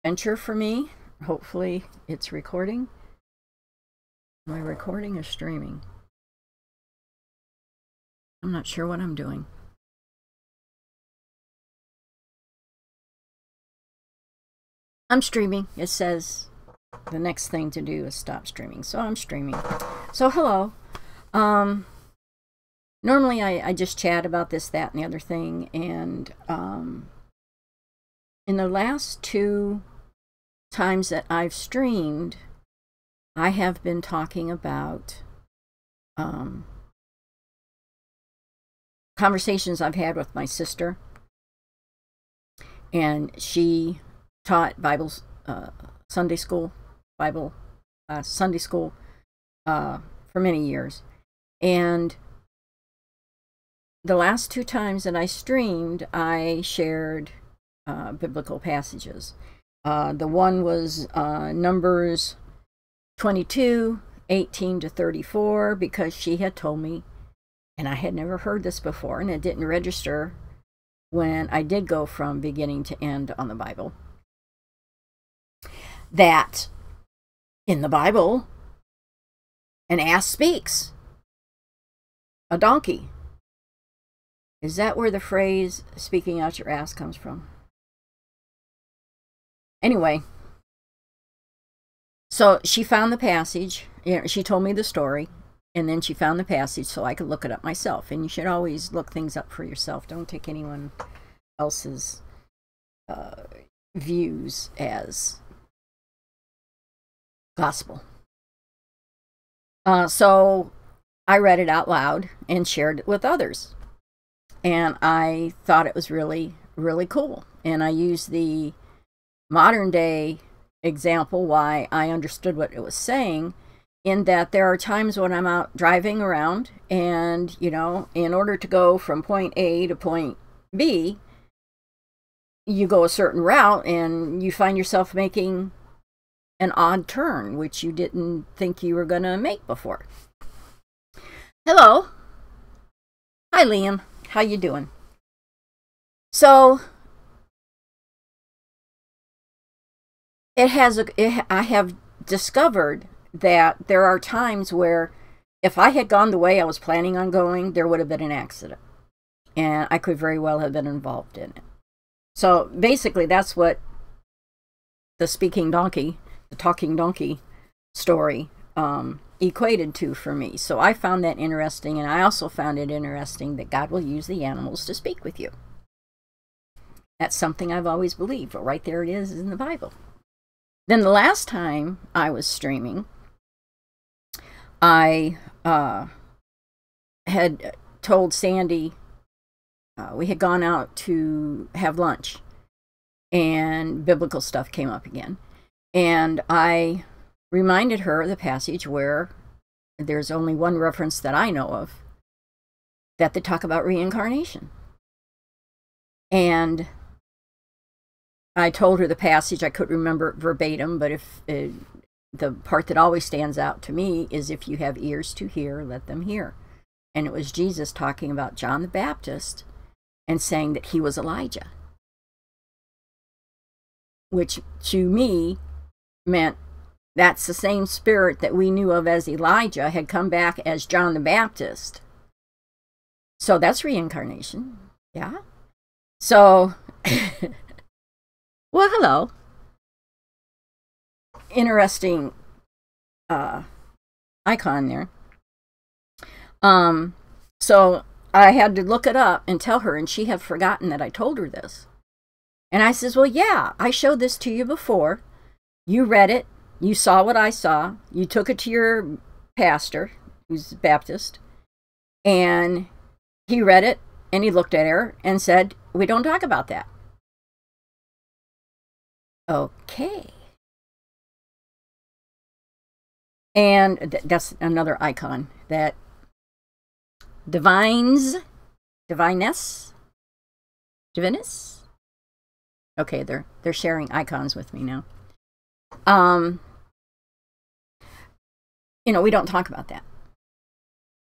venture for me. Hopefully it's recording. Am I recording or streaming? I'm not sure what I'm doing. I'm streaming. It says the next thing to do is stop streaming. So I'm streaming. So hello. Normally I just chat about this, that, and the other thing. And in the last 2 times that I've streamed, I have been talking about conversations I've had with my sister. And she taught Sunday school for many years. And the last 2 times that I streamed, I shared biblical passages. The one was Numbers 22:18-34, because she had told me, and I had never heard this before, and it didn't register when I did go from beginning to end on the Bible, that in the Bible, an ass speaks. A donkey. Is that where the phrase speaking out your ass comes from? Anyway, so she found the passage. She told me the story, and then she found the passage so I could look it up myself. And you should always look things up for yourself. Don't take anyone else's views as gospel. So I read it out loud and shared it with others. And I thought it was really, really cool. And I used the modern day example why I understood what it was saying, in that there are times when I'm out driving around and, you know, in order to go from point A to point B, you go a certain route and you find yourself making an odd turn, which you didn't think you were going to make before. Hello. Hi, Liam. How you doing? So I have discovered that there are times where if I had gone the way I was planning on going, there would have been an accident. And I could very well have been involved in it. So basically that's what the talking donkey story equated to for me. So I found that interesting, and I also found it interesting that God will use the animals to speak with you. That's something I've always believed, but right there it is in the Bible. Then the last time I was streaming, I had told Sandy, we had gone out to have lunch, and biblical stuff came up again. And I reminded her of the passage where there's only one reference that I know of that they talk about reincarnation. And I told her the passage. I couldn't remember it verbatim, but if the part that always stands out to me is, if you have ears to hear, let them hear. And it was Jesus talking about John the Baptist and saying that he was Elijah, which to me meant that's the same spirit that we knew of as Elijah had come back as John the Baptist. So that's reincarnation. Yeah. So, well, hello. Interesting icon there. So I had to look it up and tell her, and she had forgotten that I told her this. And I says, well, yeah, I showed this to you before. You read it. You saw what I saw. You took it to your pastor, who's Baptist, and he read it, and he looked at her and said, we don't talk about that. Okay. And that's another icon, that divineness. Okay, they're sharing icons with me now. You know, we don't talk about that.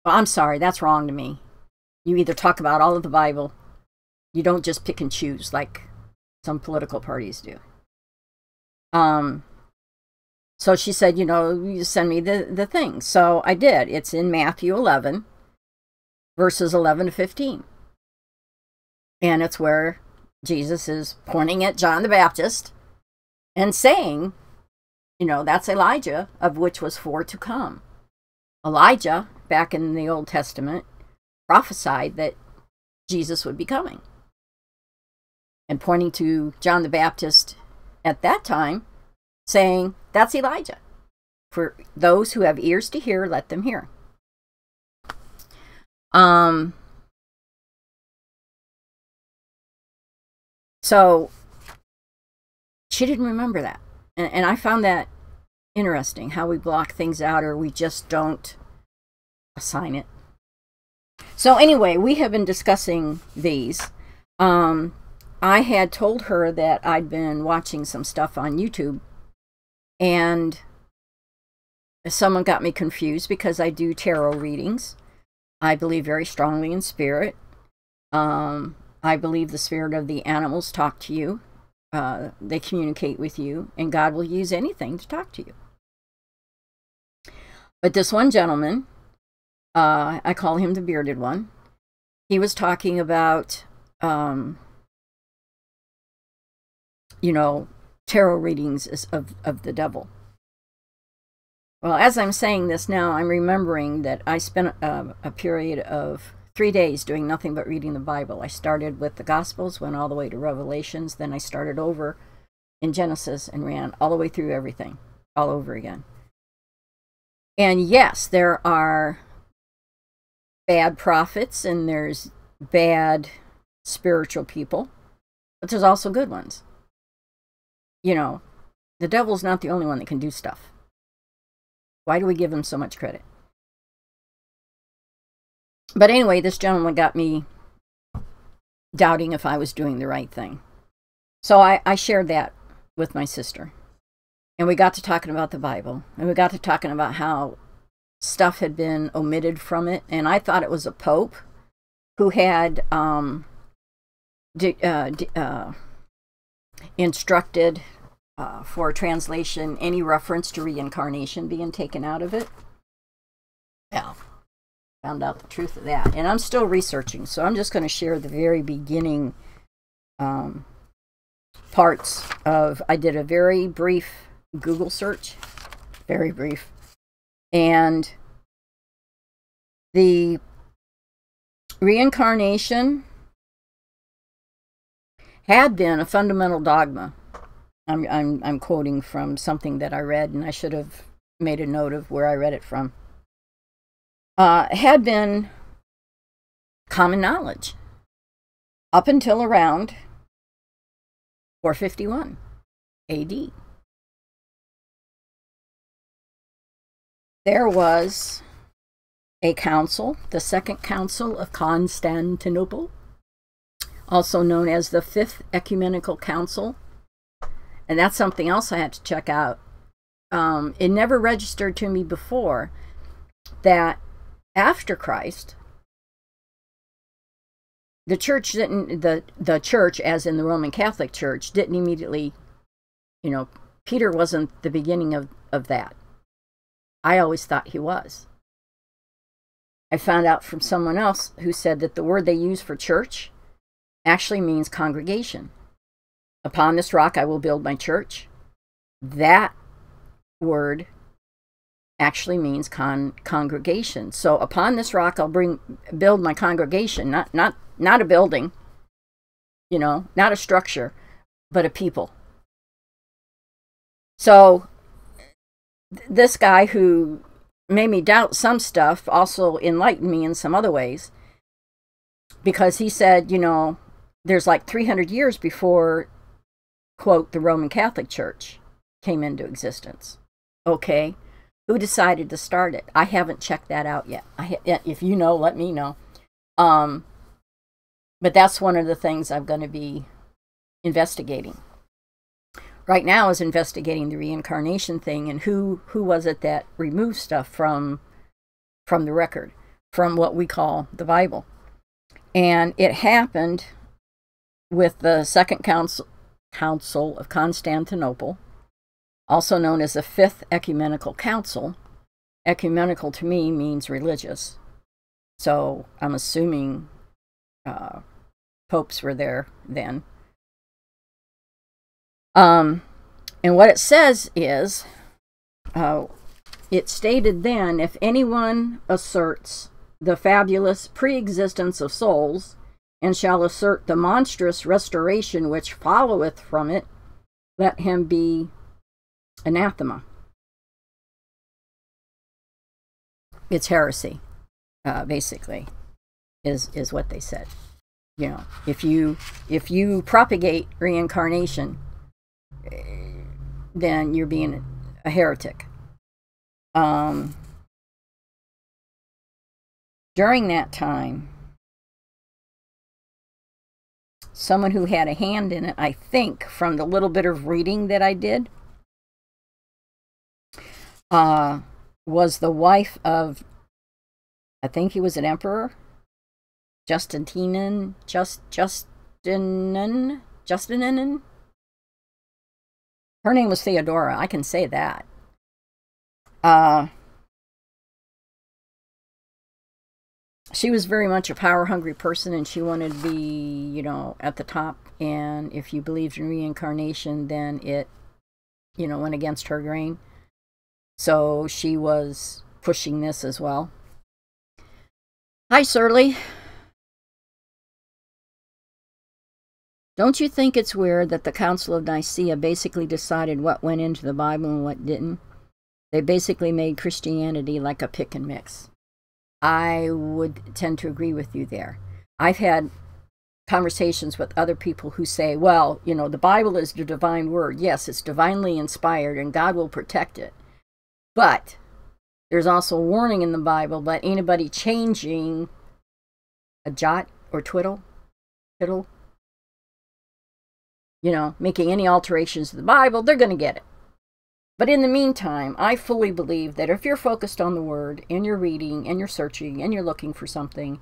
Well, I'm sorry, that's wrong to me. You either talk about all of the Bible, you don't just pick and choose like some political parties do. So she said, you know, you send me the thing. So I did. It's in Matthew 11, verses 11 to 15. And it's where Jesus is pointing at John the Baptist and saying, you know, that's Elijah, of which was for to come. Elijah, back in the Old Testament, prophesied that Jesus would be coming. And pointing to John the Baptist at that time, saying, that's Elijah. For those who have ears to hear, let them hear. So she didn't remember that. And I found that interesting, how we block things out or we just don't assign it. So anyway, we have been discussing these. I had told her that I'd been watching some stuff on YouTube, and someone got me confused because I do tarot readings. I believe very strongly in spirit. I believe the spirit of the animals talk to you. They communicate with you, and God will use anything to talk to you. But this one gentleman, I call him the bearded one, he was talking about, you know, tarot readings of the devil. Well, as I'm saying this now, I'm remembering that I spent a period of 3 days doing nothing but reading the Bible. I started with the Gospels, went all the way to Revelations, then I started over in Genesis and ran all the way through everything, all over again. And yes, there are bad prophets and there's bad spiritual people, but there's also good ones. You know, the devil's not the only one that can do stuff. Why do we give him so much credit? But anyway, this gentleman got me doubting if I was doing the right thing. So I shared that with my sister. And we got to talking about the Bible. And we got to talking about how stuff had been omitted from it. And I thought it was a pope who had instructed for translation any reference to reincarnation being taken out of it. Yeah. Found out the truth of that. And I'm still researching, so I'm just going to share the very beginning parts of, I did a very brief Google search, very brief, and the reincarnation had been a fundamental dogma. I'm quoting from something that I read, and I should have made a note of where I read it from. Had been common knowledge up until around 451 AD. There was a council, the Second Council of Constantinople, also known as the Fifth Ecumenical Council. And that's something else I had to check out. It never registered to me before that after Christ, the church didn't, the church, as in the Roman Catholic Church, didn't immediately, you know, Peter wasn't the beginning of that. I always thought he was. I found out from someone else who said that the word they use for church actually means congregation. Upon this rock I will build my church. That word actually means congregation. So upon this rock I'll build my congregation, not a building, you know, not a structure, but a people. So this guy who made me doubt some stuff also enlightened me in some other ways, because he said, you know, there's like 300 years before, quote, the Roman Catholic Church came into existence. Okay. Who decided to start it? I haven't checked that out yet. If you know, let me know. But that's one of the things I'm going to be investigating. Right now is investigating the reincarnation thing and who was it that removed stuff from the record, from what we call the Bible. And it happened with the Second Council of Constantinople, also known as the Fifth Ecumenical Council. Ecumenical to me means religious. So I'm assuming popes were there then. And what it says is, it stated then, if anyone asserts the fabulous pre-existence of souls, and shall assert the monstrous restoration which followeth from it, let him be anathema. It's heresy, basically, is what they said. You know, if you propagate reincarnation, then you're being a heretic. During that time, someone who had a hand in it, I think, from the little bit of reading that I did, was the wife of, I think he was an emperor, Justinian. Her name was Theodora, I can say that. She was very much a power-hungry person, and she wanted to be, you know, at the top. And if you believed in reincarnation, then it, you know, went against her grain. So she was pushing this as well. Hi, Surly. Don't you think it's weird that the Council of Nicaea basically decided what went into the Bible and what didn't? They basically made Christianity like a pick and mix. I would tend to agree with you there. I've had conversations with other people who say, well, you know, the Bible is the divine word. Yes, it's divinely inspired and God will protect it. But there's also a warning in the Bible that anybody changing a jot or tittle, you know, making any alterations to the Bible, they're going to get it. But in the meantime, I fully believe that if you're focused on the Word, and you're reading, and you're searching, and you're looking for something,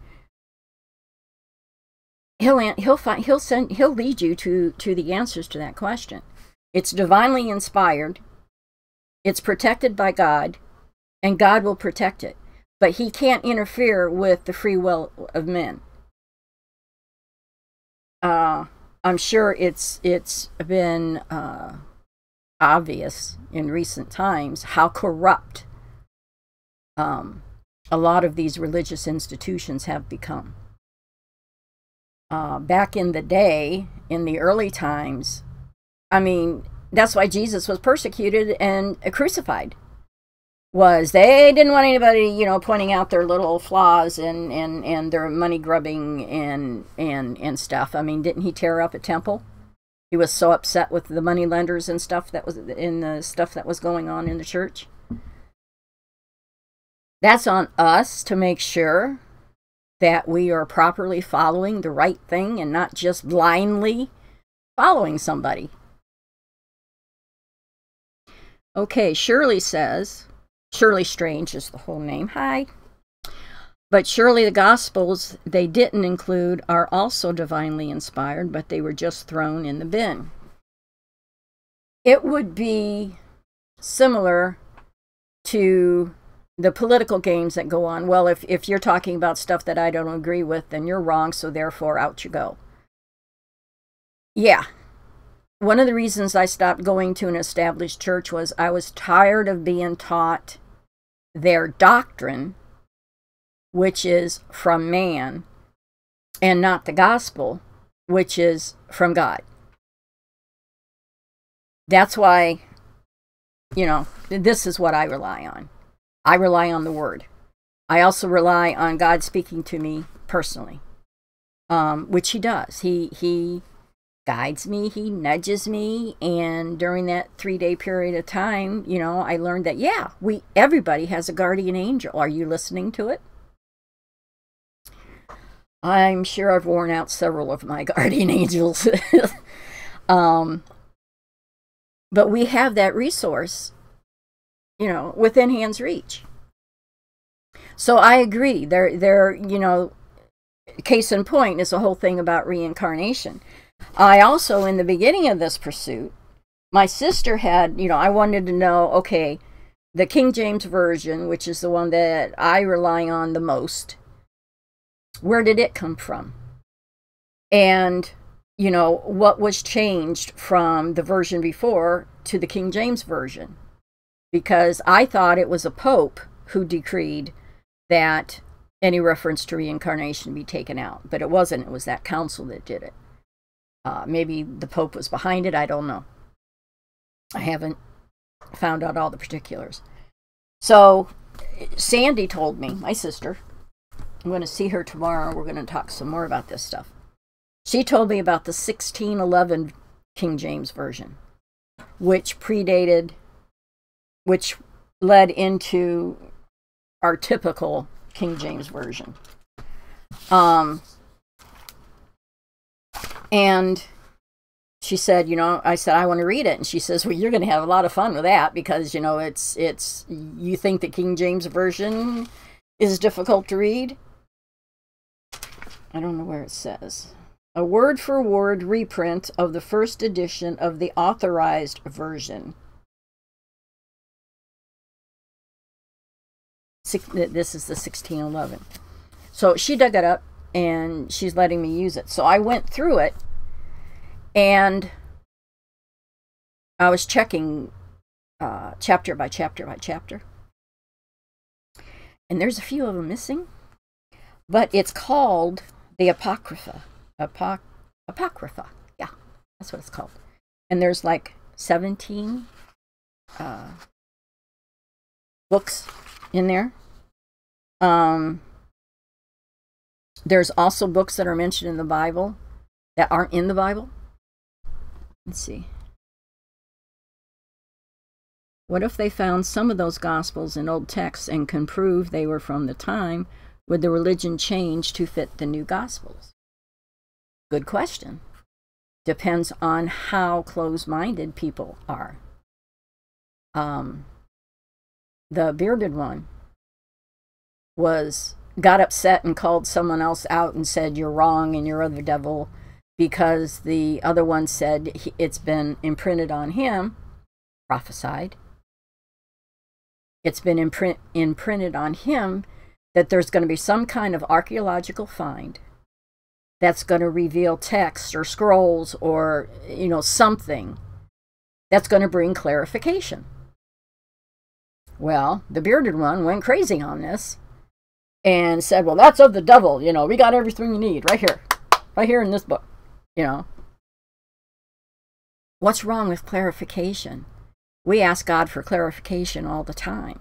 He'll lead you to the answers to that question. It's divinely inspired. It's protected by God, and God will protect it. But He can't interfere with the free will of men. I'm sure it's been obvious in recent times how corrupt a lot of these religious institutions have become. Back in the day, in the early times, I mean, that's why Jesus was persecuted and crucified. Was they didn't want anybody, you know, pointing out their little flaws and their money grubbing and stuff. I mean, didn't he tear up a temple? He was so upset with the money lenders and stuff that was in the stuff that was going on in the church. That's on us to make sure that we are properly following the right thing and not just blindly following somebody. Okay, Shirley says, Shirley Strange is the whole name. Hi. But surely the Gospels they didn't include are also divinely inspired, but they were just thrown in the bin. It would be similar to the political games that go on. Well, if you're talking about stuff that I don't agree with, then you're wrong, so therefore out you go. Yeah. One of the reasons I stopped going to an established church was I was tired of being taught their doctrine, which is from man, and not the gospel, which is from God. That's why, you know, this is what I rely on. I rely on the Word. I also rely on God speaking to me personally, which He does. He guides me, He nudges me, and during that 3-day period of time, you know, I learned that, yeah, everybody has a guardian angel. Are you listening to it? I'm sure I've worn out several of my guardian angels. But we have that resource, you know, within hand's reach. So I agree. There, you know, case in point is the whole thing about reincarnation. I also, in the beginning of this pursuit, my sister had, I wanted to know, okay, the King James Version, which is the one that I rely on the most, where did it come from? And, what was changed from the version before to the King James Version? Because I thought it was a pope who decreed that any reference to reincarnation be taken out. But it wasn't. It was that council that did it. Maybe the pope was behind it. I don't know. I haven't found out all the particulars. So Sandy told me, my sister, I'm going to see her tomorrow. We're going to talk some more about this stuff. She told me about the 1611 King James Version, which led into our typical King James Version. And she said, I said, I want to read it. And she says, well, you're going to have a lot of fun with that because, you think the King James Version is difficult to read? I don't know where it says. A word-for-word reprint of the first edition of the Authorized Version. This is the 1611. So she dug it up, and she's letting me use it. So I went through it, and I was checking chapter by chapter by chapter. And there's a few of them missing. But it's called the Apocrypha. Apocrypha. Yeah, that's what it's called. And there's like 17 books in there. There's also books that are mentioned in the Bible that aren't in the Bible. Let's see. What if they found some of those Gospels in old texts and can prove they were from the time? Would the religion change to fit the new Gospels? Good question. Depends on how close-minded people are. The bearded one got upset and called someone else out and said, you're wrong and you're of the devil, because the other one said it's been imprinted on him, prophesied. It's been imprinted on him that there's going to be some kind of archaeological find that's going to reveal texts or scrolls or, something that's going to bring clarification. Well, the bearded one went crazy on this and said, well, that's of the devil. We got everything you need right here in this book. What's wrong with clarification? We ask God for clarification all the time.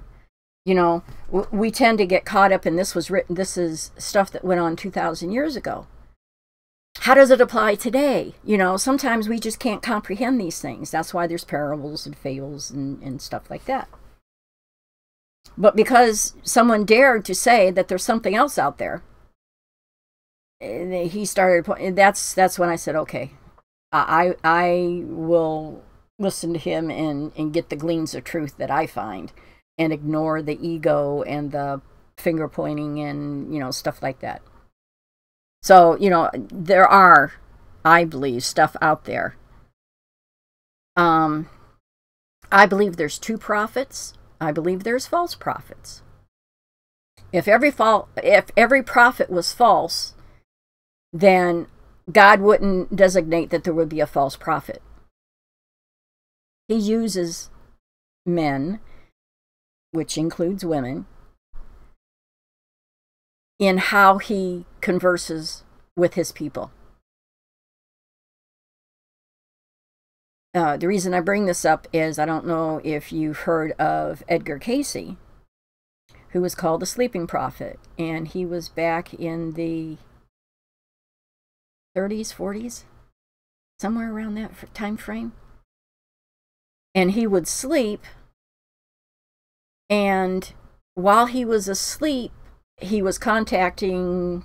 We tend to get caught up in this is stuff that went on 2,000 years ago. How does it apply today? Sometimes we just can't comprehend these things. That's why there's parables and fables and stuff like that. But because someone dared to say that there's something else out there, he started. That's when I said, okay, I will listen to him and get the gleams of truth that I find, and ignore the ego and the finger pointing and stuff like that. So there are, I believe, stuff out there. I believe there's two prophets. I believe there's false prophets. If every prophet was false, then God wouldn't designate that there would be a false prophet. He uses men, which includes women, in how he converses with his people. The reason I bring this up is I don't know if you've heard of Edgar Cayce, who was called the Sleeping Prophet, and he was back in the 30s, 40s, somewhere around that time frame. And he would sleep, and while he was asleep, he was contacting,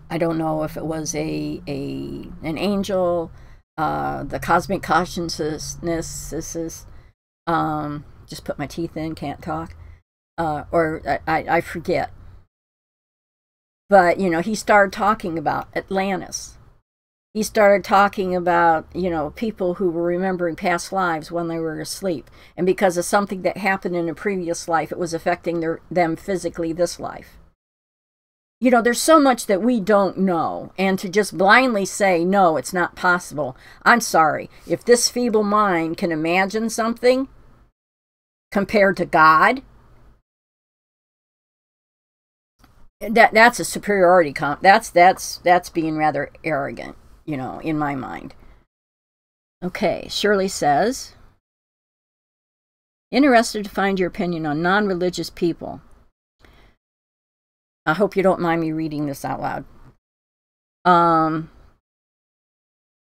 I don't know if it was an angel, the cosmic consciousness, just put my teeth in, can't talk, or I forget. But, he started talking about Atlantis he started talking about, you know, people who were remembering past lives when they were asleep. And because of something that happened in a previous life, it was affecting them physically this life. You know, there's so much that we don't know. And to just blindly say, no, it's not possible. I'm sorry. If this feeble mind can imagine something compared to God, that's a superiority that's being rather arrogant, you know, in my mind. Okay, Shirley says, interested to find your opinion on non-religious people. I hope you don't mind me reading this out loud.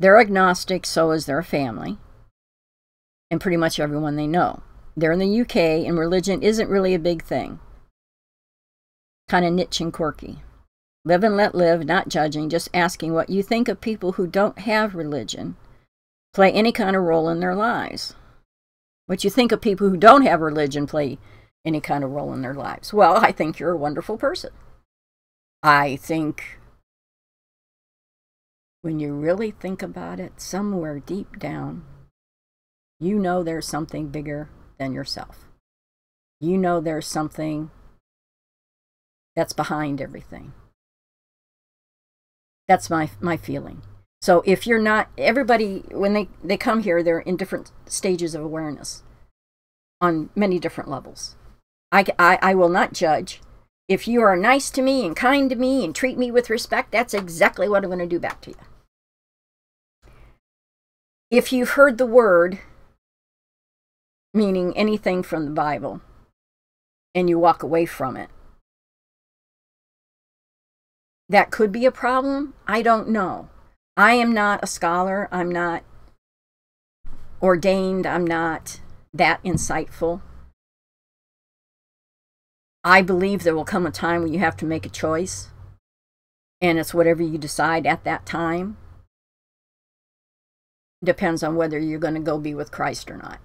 They're agnostic, so is their family, and pretty much everyone they know. They're in the UK, and religion isn't really a big thing. Kind of niche and quirky. Live and let live, not judging, just asking what you think of people who don't have religion, play any kind of role in their lives. What you think of people who don't have religion play any kind of role in their lives. Well, I think you're a wonderful person. I think when you really think about it, somewhere deep down, you know there's something bigger than yourself. You know there's something that's behind everything. That's my feeling. So if you're not, everybody, when they come here, they're in different stages of awareness on many different levels. I will not judge. If you are nice to me and kind to me and treat me with respect, that's exactly what I'm going to do back to you. If you've heard the word, meaning anything from the Bible, and you walk away from it, that could be a problem. I don't know. I am not a scholar. I'm not ordained. I'm not that insightful. I believe there will come a time when you have to make a choice, and it's whatever you decide at that time. Depends on whether you're going to go be with Christ or not.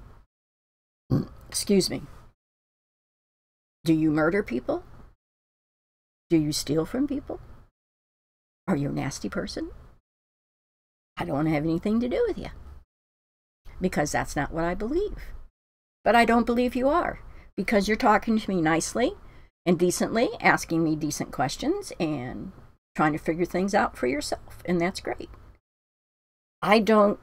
Excuse me. Do you murder people? Do you steal from people? Are you a nasty person? I don't want to have anything to do with you, because that's not what I believe. But I don't believe you are, because you're talking to me nicely and decently, asking me decent questions and trying to figure things out for yourself, and that's great. I don't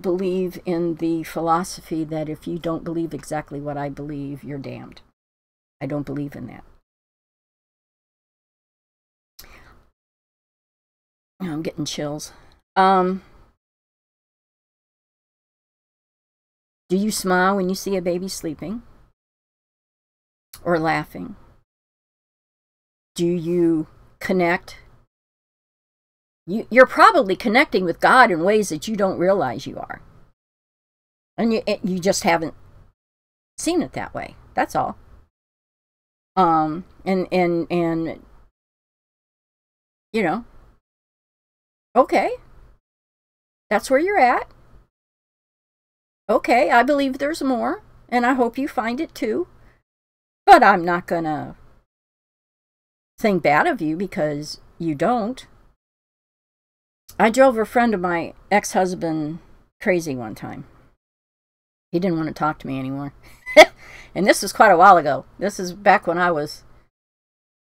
believe in the philosophy that if you don't believe exactly what I believe, you're damned. I don't believe in that. I'm getting chills. Do you smile when you see a baby sleeping or laughing? Do you connect? You're probably connecting with God in ways that you don't realize you are. And you just haven't seen it that way. That's all. And you know, okay, that's where you're at. Okay, I believe there's more, and I hope you find it too. But I'm not going to think bad of you because you don't. I drove a friend of my ex-husband crazy one time. He didn't want to talk to me anymore. And this was quite a while ago. This is back when I was,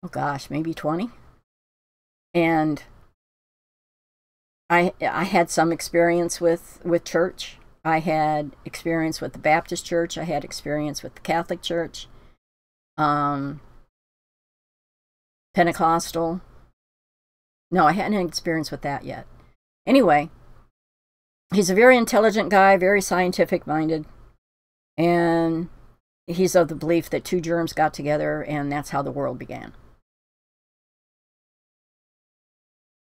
oh gosh, maybe 20. And I had some experience with church. I had experience with the Baptist church. I had experience with the Catholic church. Pentecostal. No, I hadn't had experience with that yet. Anyway, he's a very intelligent guy, very scientific minded. And he's of the belief that two germs got together and that's how the world began.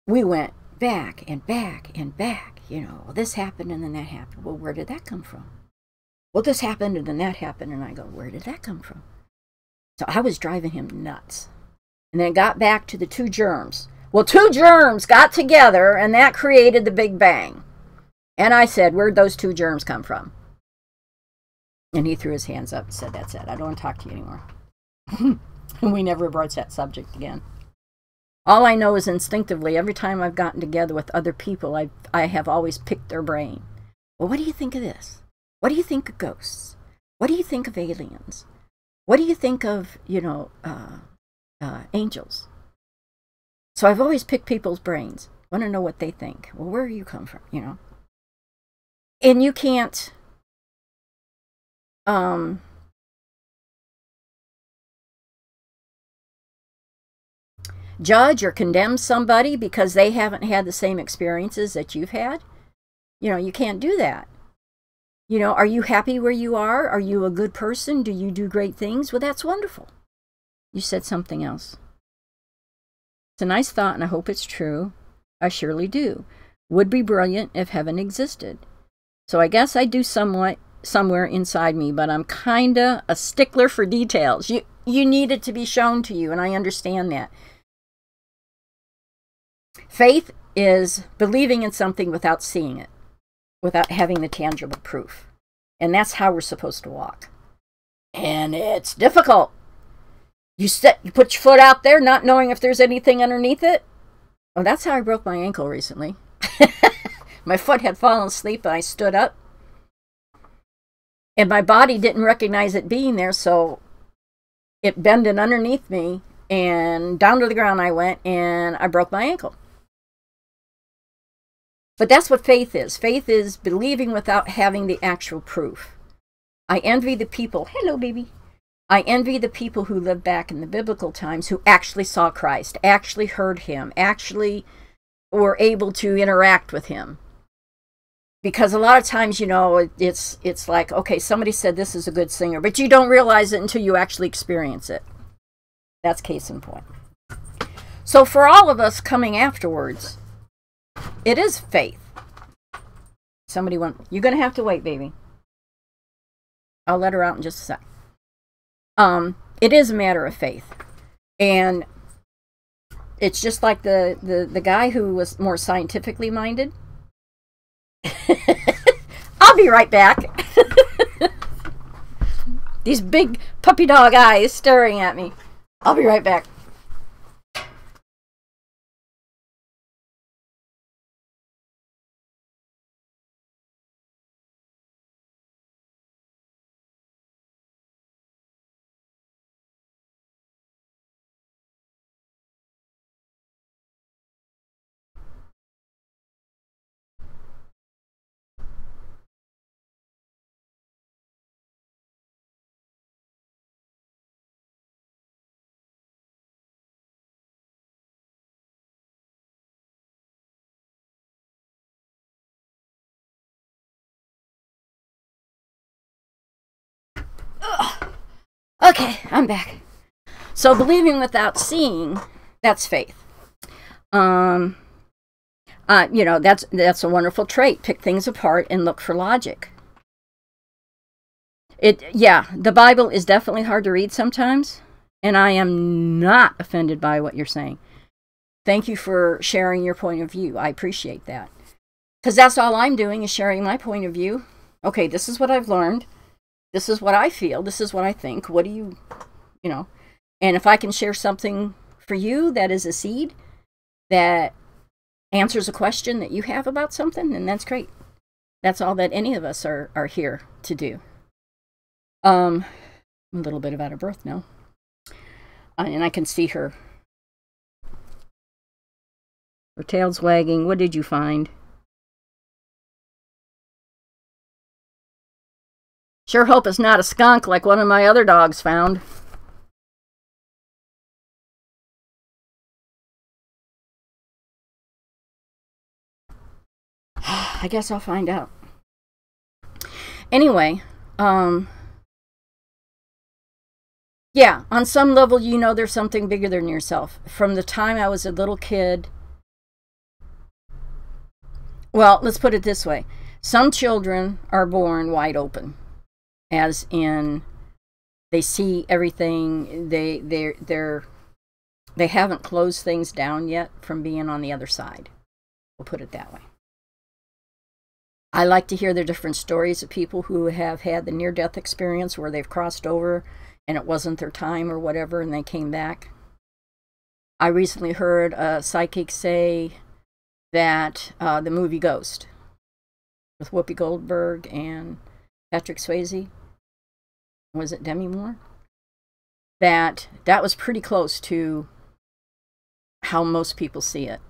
We went back and back and back. You know, this happened and then that happened. Well, where did that come from? Well, this happened and then that happened. And I go, where did that come from? So I was driving him nuts. And then it got back to the two germs. Well, two germs got together and that created the Big Bang. And I said, where'd those two germs come from? And he threw his hands up and said, that's it. I don't want to talk to you anymore. And we never broached that subject again. All I know is instinctively, every time I've gotten together with other people, I have always picked their brain. Well, what do you think of this? What do you think of ghosts? What do you think of aliens? What do you think of, angels? So I've always picked people's brains. Want to know what they think. Well, where do you come from, And you can't judge or condemn somebody because they haven't had the same experiences that you've had. You can't do that. Are you happy where you are? Are you a good person? Do you do great things? Well, that's wonderful. You said something else. It's a nice thought, and I hope it's true. I surely do. Would be brilliant if heaven existed. So I guess I do somewhat somewhere inside me, but I'm kinda a stickler for details. You need it to be shown to you, and I understand that. Faith is believing in something without seeing it, without having the tangible proof. And that's how we're supposed to walk. And it's difficult. You put your foot out there not knowing if there's anything underneath it. Oh, that's how I broke my ankle recently. My foot had fallen asleep and I stood up. And my body didn't recognize it being there, so it bended underneath me and down to the ground I went and I broke my ankle. But that's what faith is. Faith is believing without having the actual proof. I envy the people. Hello, baby. I envy the people who lived back in the biblical times who actually saw Christ, actually heard him, actually were able to interact with him. Because a lot of times, it's like, okay, somebody said this is a good singer, but you don't realize it until you actually experience it. That's case in point. So for all of us coming afterwards, it is faith. You're going to have to wait, baby. I'll let her out in just a sec. It is a matter of faith. And it's just like the guy who was more scientifically minded. I'll be right back. These big puppy dog eyes staring at me. I'll be right back. Okay, I'm back. So believing without seeing, that's faith. That's a wonderful trait. Pick things apart and look for logic. The Bible is definitely hard to read sometimes, and I am not offended by what you're saying. Thank you for sharing your point of view. I appreciate that. Because that's all I'm doing is sharing my point of view. Okay, this is what I've learned. This is what I feel. This is what I think. What do you And if I can share something for you that is a seed that answers a question that you have about something, then that's great. That's all that any of us are here to do. I'm a little bit out of breath now. And I can see her. Her tail's wagging. What did you find? Sure hope it's not a skunk like one of my other dogs found. I guess I'll find out. Anyway, yeah, on some level, there's something bigger than yourself. From the time I was a little kid, well, let's put it this way. Some children are born wide open. As in, they see everything. They haven't closed things down yet from being on the other side. We'll put it that way. I like to hear the different stories of people who have had the near-death experience where they've crossed over and it wasn't their time or whatever, and they came back. I recently heard a psychic say that the movie Ghost with Whoopi Goldberg and Patrick Swayze, was it Demi Moore? That was pretty close to how most people see it.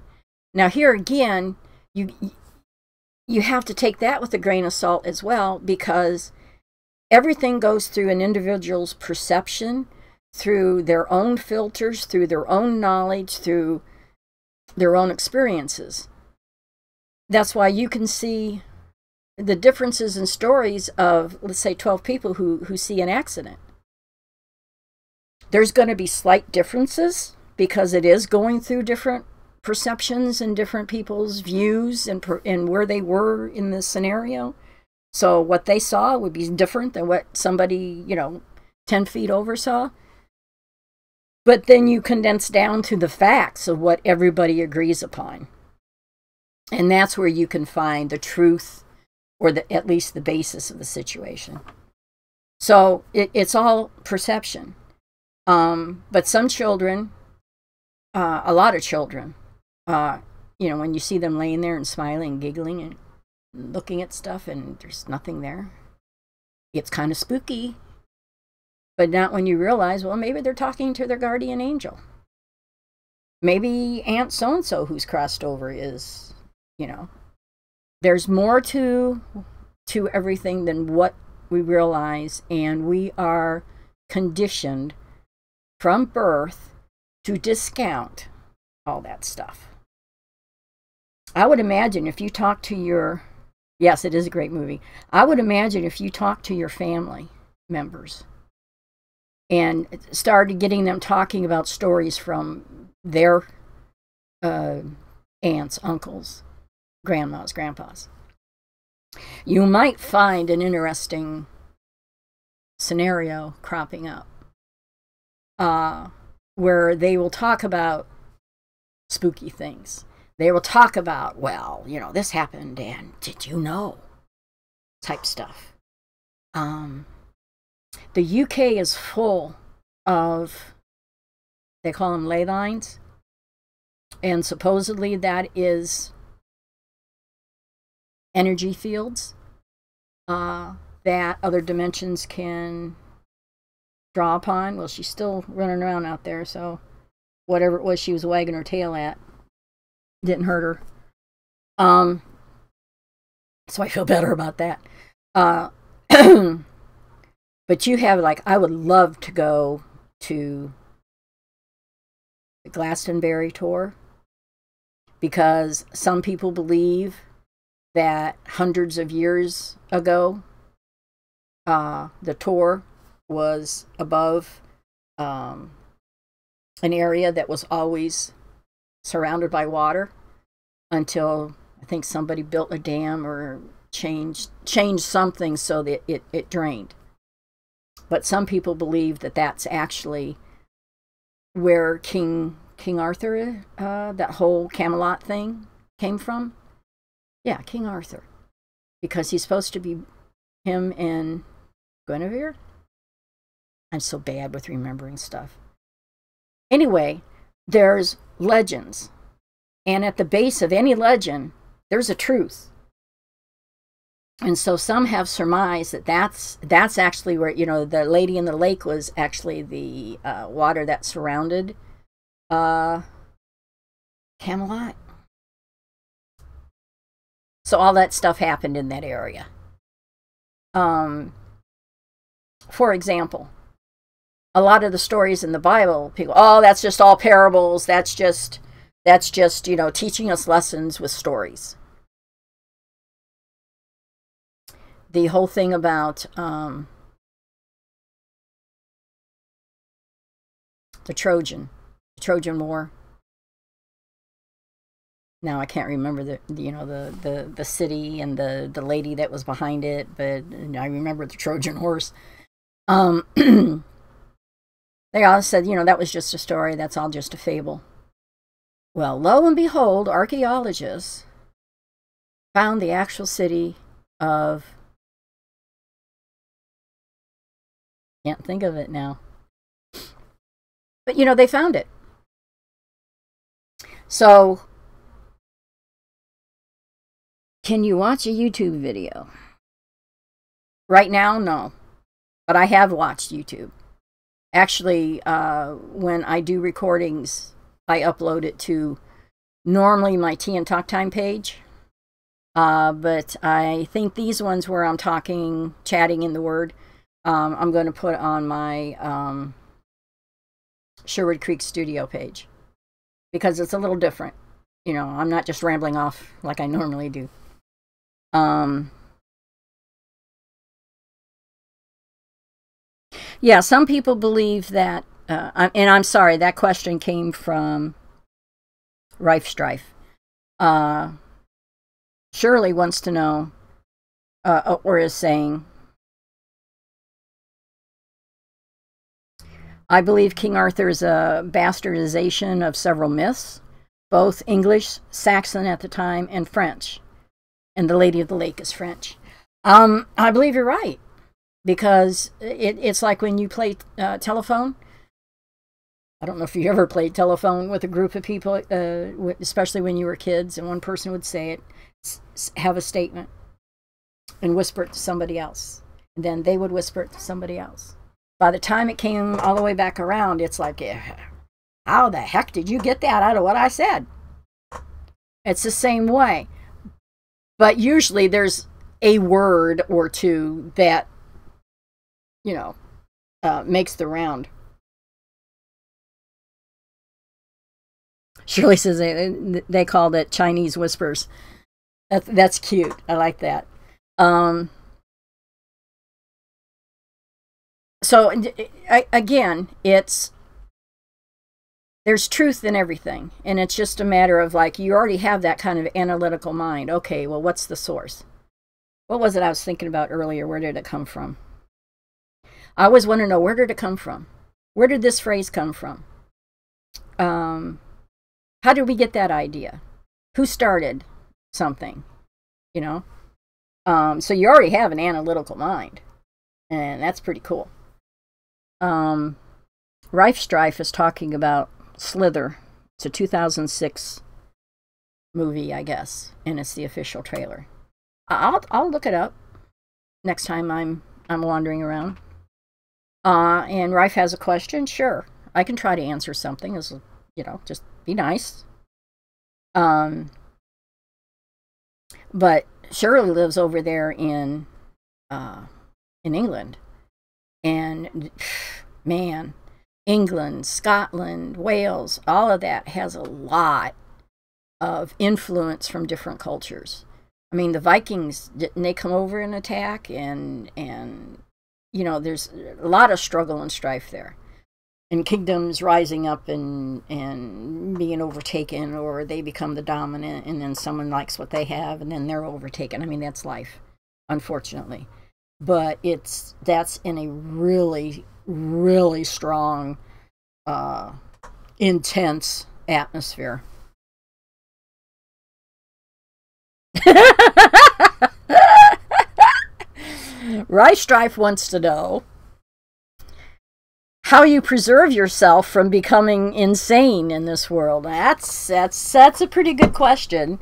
Now here again, you have to take that with a grain of salt as well, because everything goes through an individual's perception, through their own filters, through their own knowledge, through their own experiences. That's why you can see the differences in stories of, let's say, 12 people who see an accident. There's going to be slight differences because it is going through different perceptions and different people's views and where they were in the scenario. So what they saw would be different than what somebody, 10 feet over saw. But then you condense down to the facts of what everybody agrees upon. And that's where you can find the truth, or at least the basis of the situation. So it's all perception. But some children, a lot of children, when you see them laying there and smiling and giggling and looking at stuff and there's nothing there, it's kind of spooky. But not when you realize, well, maybe they're talking to their guardian angel. Maybe Aunt so-and-so who's crossed over is, there's more to everything than what we realize, and we are conditioned from birth to discount all that stuff. I would imagine if you talk to your, yes, it is a great movie. I would imagine if you talk to your family members and started getting them talking about stories from their aunts, uncles, grandmas, grandpas, you might find an interesting scenario cropping up where they will talk about spooky things. They will talk about, well, this happened and did you know? Type stuff. The UK is full of, they call them ley lines, and supposedly that is energy fields that other dimensions can draw upon. Well, she's still running around out there, so whatever it was she was wagging her tail at didn't hurt her. So I feel better about that. But you have, I would love to go to the Glastonbury tour, because some people believe that hundreds of years ago, the tour was above an area that was always surrounded by water until I think somebody built a dam or changed something so that it drained. But some people believe that that's actually where King Arthur, that whole Camelot thing came from. Yeah, King Arthur. Because he's supposed to be him and Guinevere. I'm so bad with remembering stuff. Anyway, there's legends. And at the base of any legend, there's a truth. And so some have surmised that that's actually where, the lady in the lake was actually the water that surrounded Camelot. So all that stuff happened in that area. For example, a lot of the stories in the Bible, people, that's just all parables. That's just teaching us lessons with stories. The whole thing about the Trojan War. Now I can't remember the city and the lady that was behind it, but I remember the Trojan horse. They all said, that was just a story. That's all just a fable. Well, lo and behold, archaeologists found the actual city of, can't think of it now. But, they found it. So, can you watch a YouTube video? Right now, no. But I have watched YouTube. Actually, when I do recordings, I upload it to normally my Tea and Talk Time page. But I think these ones where I'm talking, chatting in the Word, I'm going to put on my Sherwood Creek Studio page. Because it's a little different. You know, I'm not just rambling off like I normally do. Yeah, some people believe that, and I'm sorry, that question came from Rife Strife. Shirley wants to know, or is saying, I believe King Arthur is a bastardization of several myths, both English, Saxon at the time, and French. And the Lady of the Lake is French. I believe you're right. Because it's like when you play telephone. I don't know if you ever played telephone with a group of people, especially when you were kids, and one person would say it, have a statement, and whisper it to somebody else. And then they would whisper it to somebody else. By the time it came all the way back around, it's like, how the heck did you get that out of what I said? It's the same way. But usually there's a word or two that, you know, makes the round. Shirley says they called it Chinese whispers. That's cute. I like that. So again, there's truth in everything, and it's just a matter of, like, you already have that kind of analytical mind. Okay, well, what's the source? What was it I was thinking about earlier? Where did it come from? I always want to know, where did it come from? Where did this phrase come from? How did we get that idea? Who started something? You know? So you already have an analytical mind, and that's pretty cool. Rife Strife is talking about Slither. It's a 2006 movie, I guess, and it's the official trailer. I'll look it up next time I'm wandering around. And Rife has a question. Sure, I can try to answer something. As you know, just be nice. But Shirley lives over there in England, and man, England, Scotland, Wales, all of that has a lot of influence from different cultures. I mean, the Vikings, didn't they come over and attack? And you know, there's a lot of struggle and strife there. And kingdoms rising up and being overtaken, or they become the dominant, and then someone likes what they have, and then they're overtaken. I mean, that's life, unfortunately. But that's in a really, really strong, intense atmosphere. Rife Strife wants to know how you preserve yourself from becoming insane in this world. That's a pretty good question.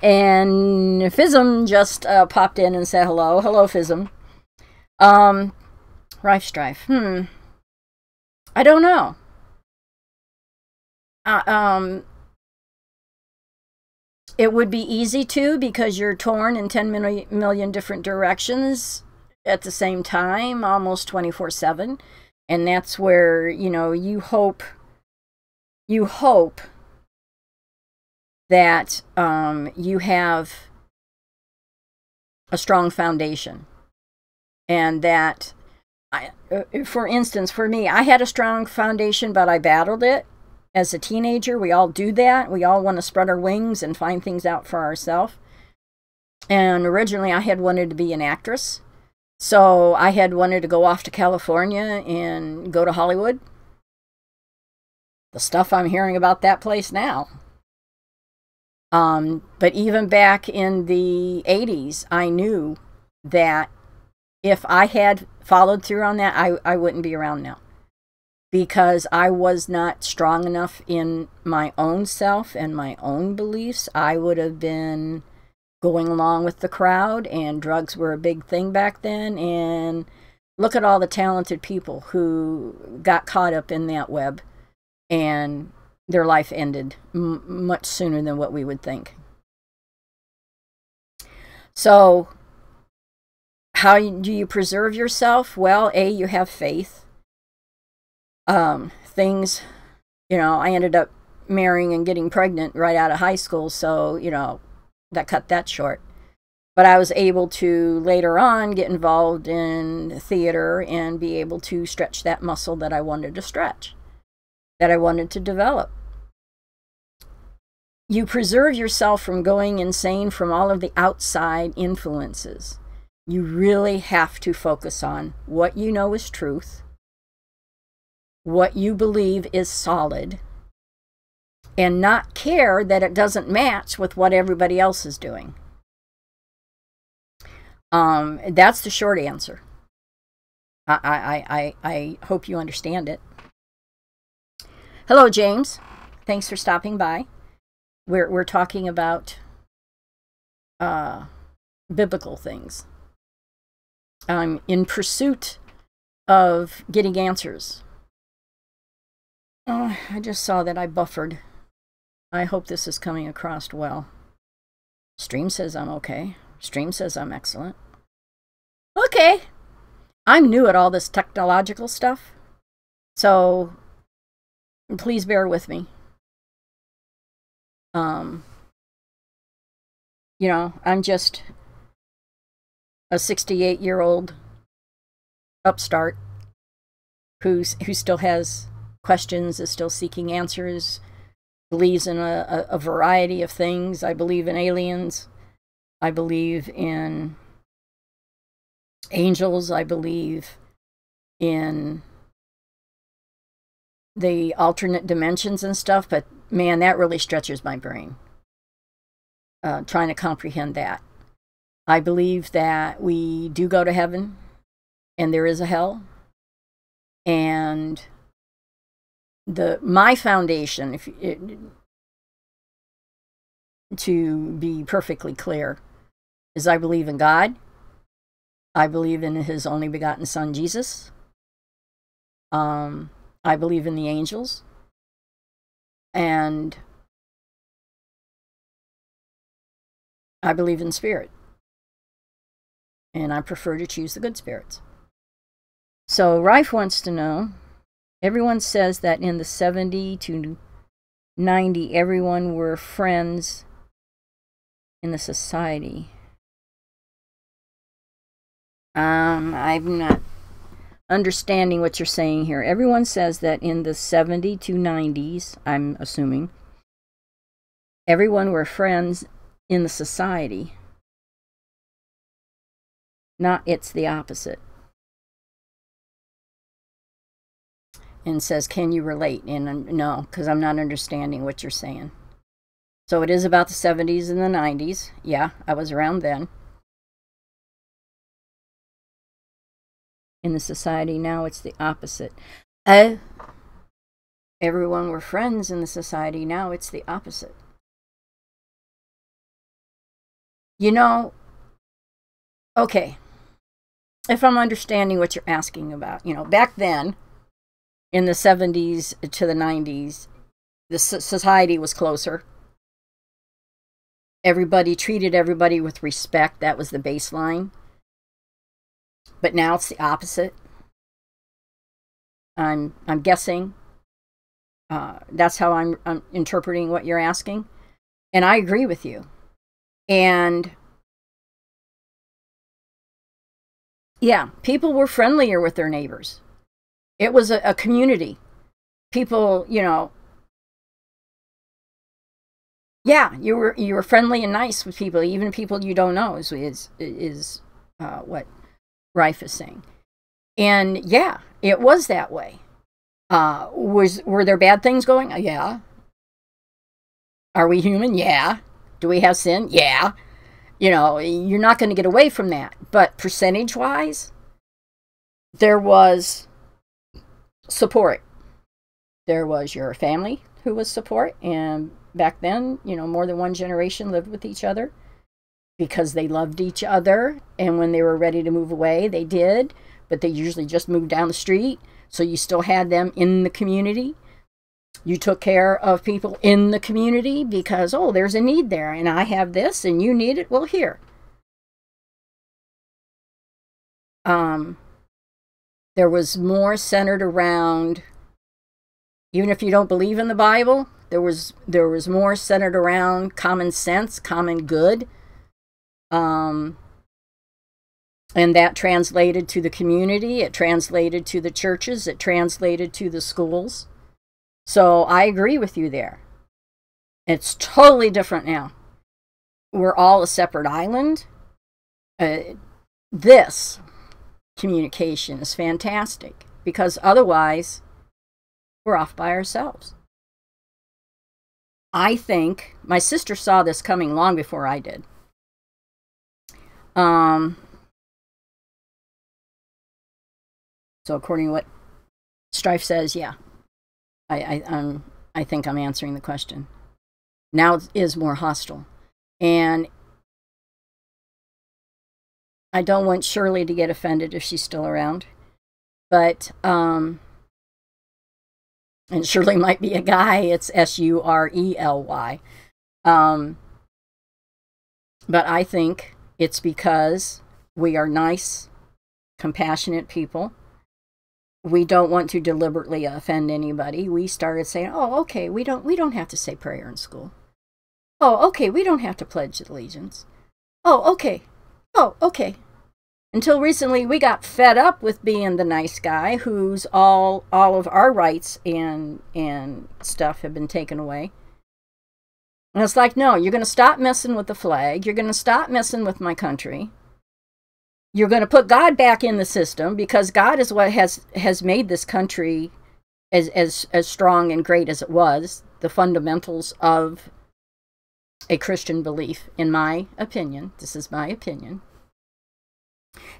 And Fism just popped in and said hello. Hello, Fism. Rife Strife. I don't know. It would be easy to, because you're torn in 10 million different directions at the same time, almost 24/7. And that's where, you know, you hope that you have a strong foundation. And that, for instance, for me, I had a strong foundation, but I battled it as a teenager. We all do that. We all want to spread our wings and find things out for ourselves. And originally I had wanted to be an actress. So I had wanted to go off to California and go to Hollywood. The stuff I'm hearing about that place now. But even back in the 80s, I knew that if I had followed through on that, I wouldn't be around now. because I was not strong enough in my own self and my own beliefs. I would have been going along with the crowd, and drugs were a big thing back then. And look at all the talented people who got caught up in that web, and their life ended much sooner than what we would think. So how do you preserve yourself? Well, you have faith. Things, I ended up marrying and getting pregnant right out of high school, so, that cut that short. But I was able to later on get involved in theater and be able to stretch that muscle that I wanted to stretch, that I wanted to develop. You preserve yourself from going insane from all of the outside influences. You really have to focus on what you know is truth, what you believe is solid, and not care that it doesn't match with what everybody else is doing. That's the short answer. I hope you understand it. Hello, James. Thanks for stopping by. We're talking about biblical things. I'm in pursuit of getting answers. Oh, I just saw that I buffered. I hope this is coming across well. Stream says I'm okay. Stream says I'm excellent. Okay. I'm new at all this technological stuff, so please bear with me. I'm just a 68-year-old upstart who still has questions, is still seeking answers, believes in a variety of things. I believe in aliens. I believe in angels. I believe in the alternate dimensions and stuff, but man, that really stretches my brain, trying to comprehend that. I believe that we do go to heaven and there is a hell, and my foundation, to be perfectly clear, is I believe in God. I believe in his only begotten son, Jesus. I believe in the angels. And I believe in spirit. And I prefer to choose the good spirits. So Rife wants to know, everyone says that in the 70 to 90, everyone were friends in the society. I'm not understanding what you're saying here. Everyone says that in the 70 to 90s, I'm assuming, everyone were friends in the society. Not it's the opposite. And says, can you relate? And no, because I'm not understanding what you're saying. So it is about the 70s and the 90s. Yeah, I was around then. In the society now, it's the opposite. Everyone were friends in the society. Now it's the opposite. Okay. If I'm understanding what you're asking about, back then, in the 70s to the 90s, the society was closer. Everybody treated everybody with respect. That was the baseline. But now it's the opposite. I'm guessing. That's how I'm interpreting what you're asking. And I agree with you. And yeah, people were friendlier with their neighbors. It was a community. People, yeah, you were friendly and nice with people, even people you don't know, is what Rife is saying. And yeah, it was that way. Were there bad things going? Yeah. Are we human? Yeah. Do we have sin? Yeah. You're not going to get away from that. But percentage-wise, there was support. There was your family who was support, and back then, you know, more than one generation lived with each other because they loved each other, and when they were ready to move away, they did, but they usually just moved down the street, so you still had them in the community. You took care of people in the community because, oh, there's a need there, and I have this, and you need it, well, here. There was more centered around, even if you don't believe in the Bible, there was more centered around common sense, common good. And that translated to the community, it translated to the churches, it translated to the schools. So I agree with you there. It's totally different now. We're all a separate island. This communication is fantastic because otherwise we're off by ourselves. I think my sister saw this coming long before I did. So according to what Strife says, yeah, I think I'm answering the question. Now it is more hostile, and I don't want Shirley to get offended if she's still around, but and Shirley might be a guy. It's Surely. But I think it's because we are nice, compassionate people. We don't want to deliberately offend anybody. We started saying, "Oh, okay, we don't have to say prayer in school. Oh, okay, we don't have to pledge allegiance. Oh, okay. Oh, okay." Until recently, we got fed up with being the nice guy whose all of our rights and stuff have been taken away. And it's like, no, you're going to stop messing with the flag. You're going to stop messing with my country. You're going to put God back in the system because God is what has made this country as strong and great as it was. The fundamentals of a Christian belief, in my opinion. This is my opinion.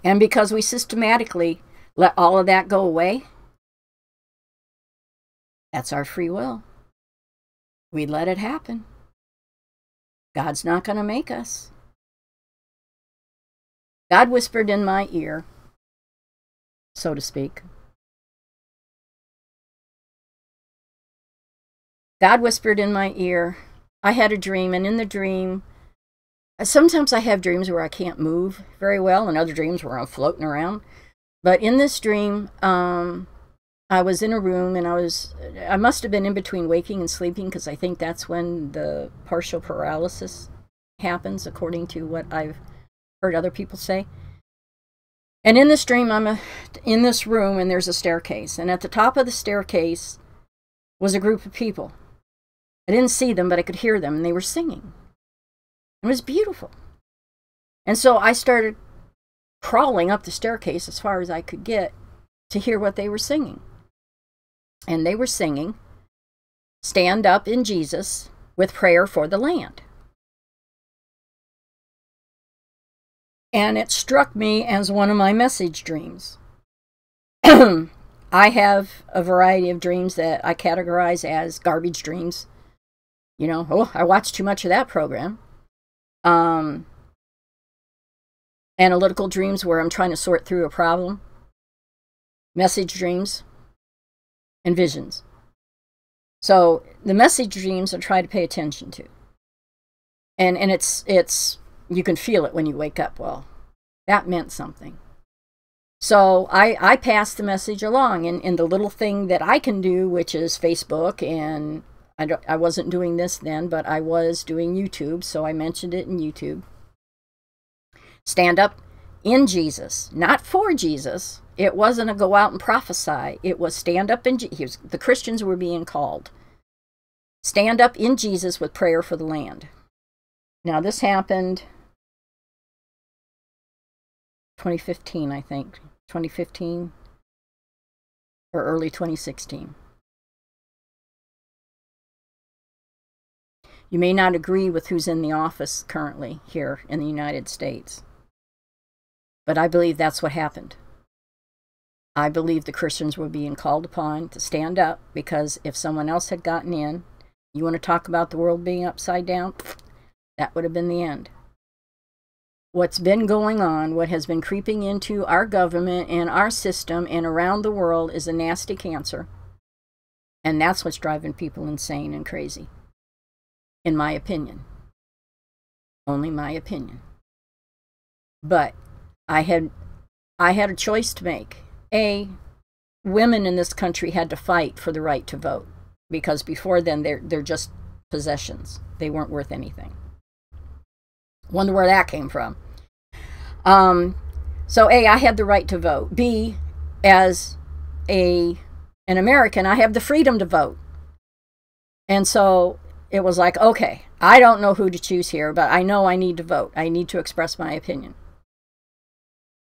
And because we systematically let all of that go away, that's our free will. We let it happen. God's not going to make us. God whispered in my ear, so to speak. God whispered in my ear. I had a dream, and in the dream, sometimes I have dreams where I can't move very well, and other dreams where I'm floating around. But in this dream, I was in a room, and I must have been in between waking and sleeping, because I think that's when the partial paralysis happens, according to what I've heard other people say. And in this dream, I'm in this room, and there's a staircase. And at the top of the staircase was a group of people. I didn't see them, but I could hear them, and they were singing. It was beautiful. And so I started crawling up the staircase as far as I could get to hear what they were singing. And they were singing, "Stand Up in Jesus with Prayer for the Land." And it struck me as one of my message dreams. I have a variety of dreams that I categorize as garbage dreams. You know, oh, I watched too much of that program. Analytical dreams where I'm trying to sort through a problem. Message dreams. And visions. So the message dreams I try to pay attention to. And it's you can feel it when you wake up. Well, that meant something. So I pass the message along, and the little thing that I can do, which is Facebook, and I wasn't doing this then, but I was doing YouTube, so I mentioned it in YouTube. Stand up in Jesus, not for Jesus. It wasn't a go out and prophesy. It was stand up in Jesus. The Christians were being called. Stand up in Jesus with prayer for the land. Now this happened 2015, I think. 2015 or early 2016. You may not agree with who's in the office currently here in the United States, but I believe that's what happened. I believe the Christians were being called upon to stand up, because if someone else had gotten in, you want to talk about the world being upside down? That would have been the end. What's been going on, what has been creeping into our government and our system and around the world, is a nasty cancer. And that's what's driving people insane and crazy, in my opinion. Only my opinion. But I had a choice to make. Women in this country had to fight for the right to vote, because before then they're just possessions. They weren't worth anything. Wonder where that came from. So I had the right to vote. B, as an American, I have the freedom to vote. And so it was like, okay, I don't know who to choose here, but I know I need to vote. I need to express my opinion.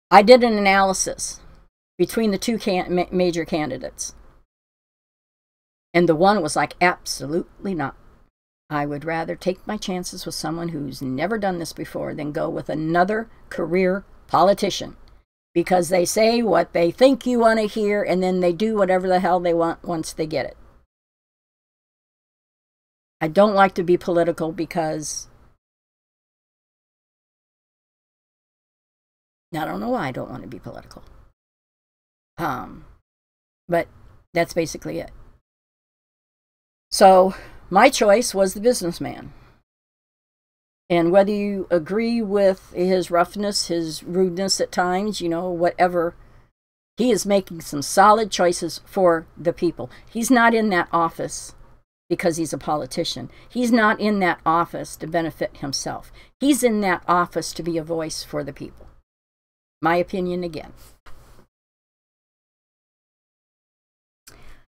I did an analysis between the two major candidates. And the one was like, absolutely not. I would rather take my chances with someone who's never done this before than go with another career politician, because they say what they think you want to hear, and then they do whatever the hell they want once they get it. I don't like to be political because I don't know why I don't want to be political. But that's basically it. So my choice was the businessman. And whether you agree with his roughness, his rudeness at times, whatever, he is making some solid choices for the people. He's not in that office because he's a politician. He's not in that office to benefit himself. He's in that office to be a voice for the people. My opinion again.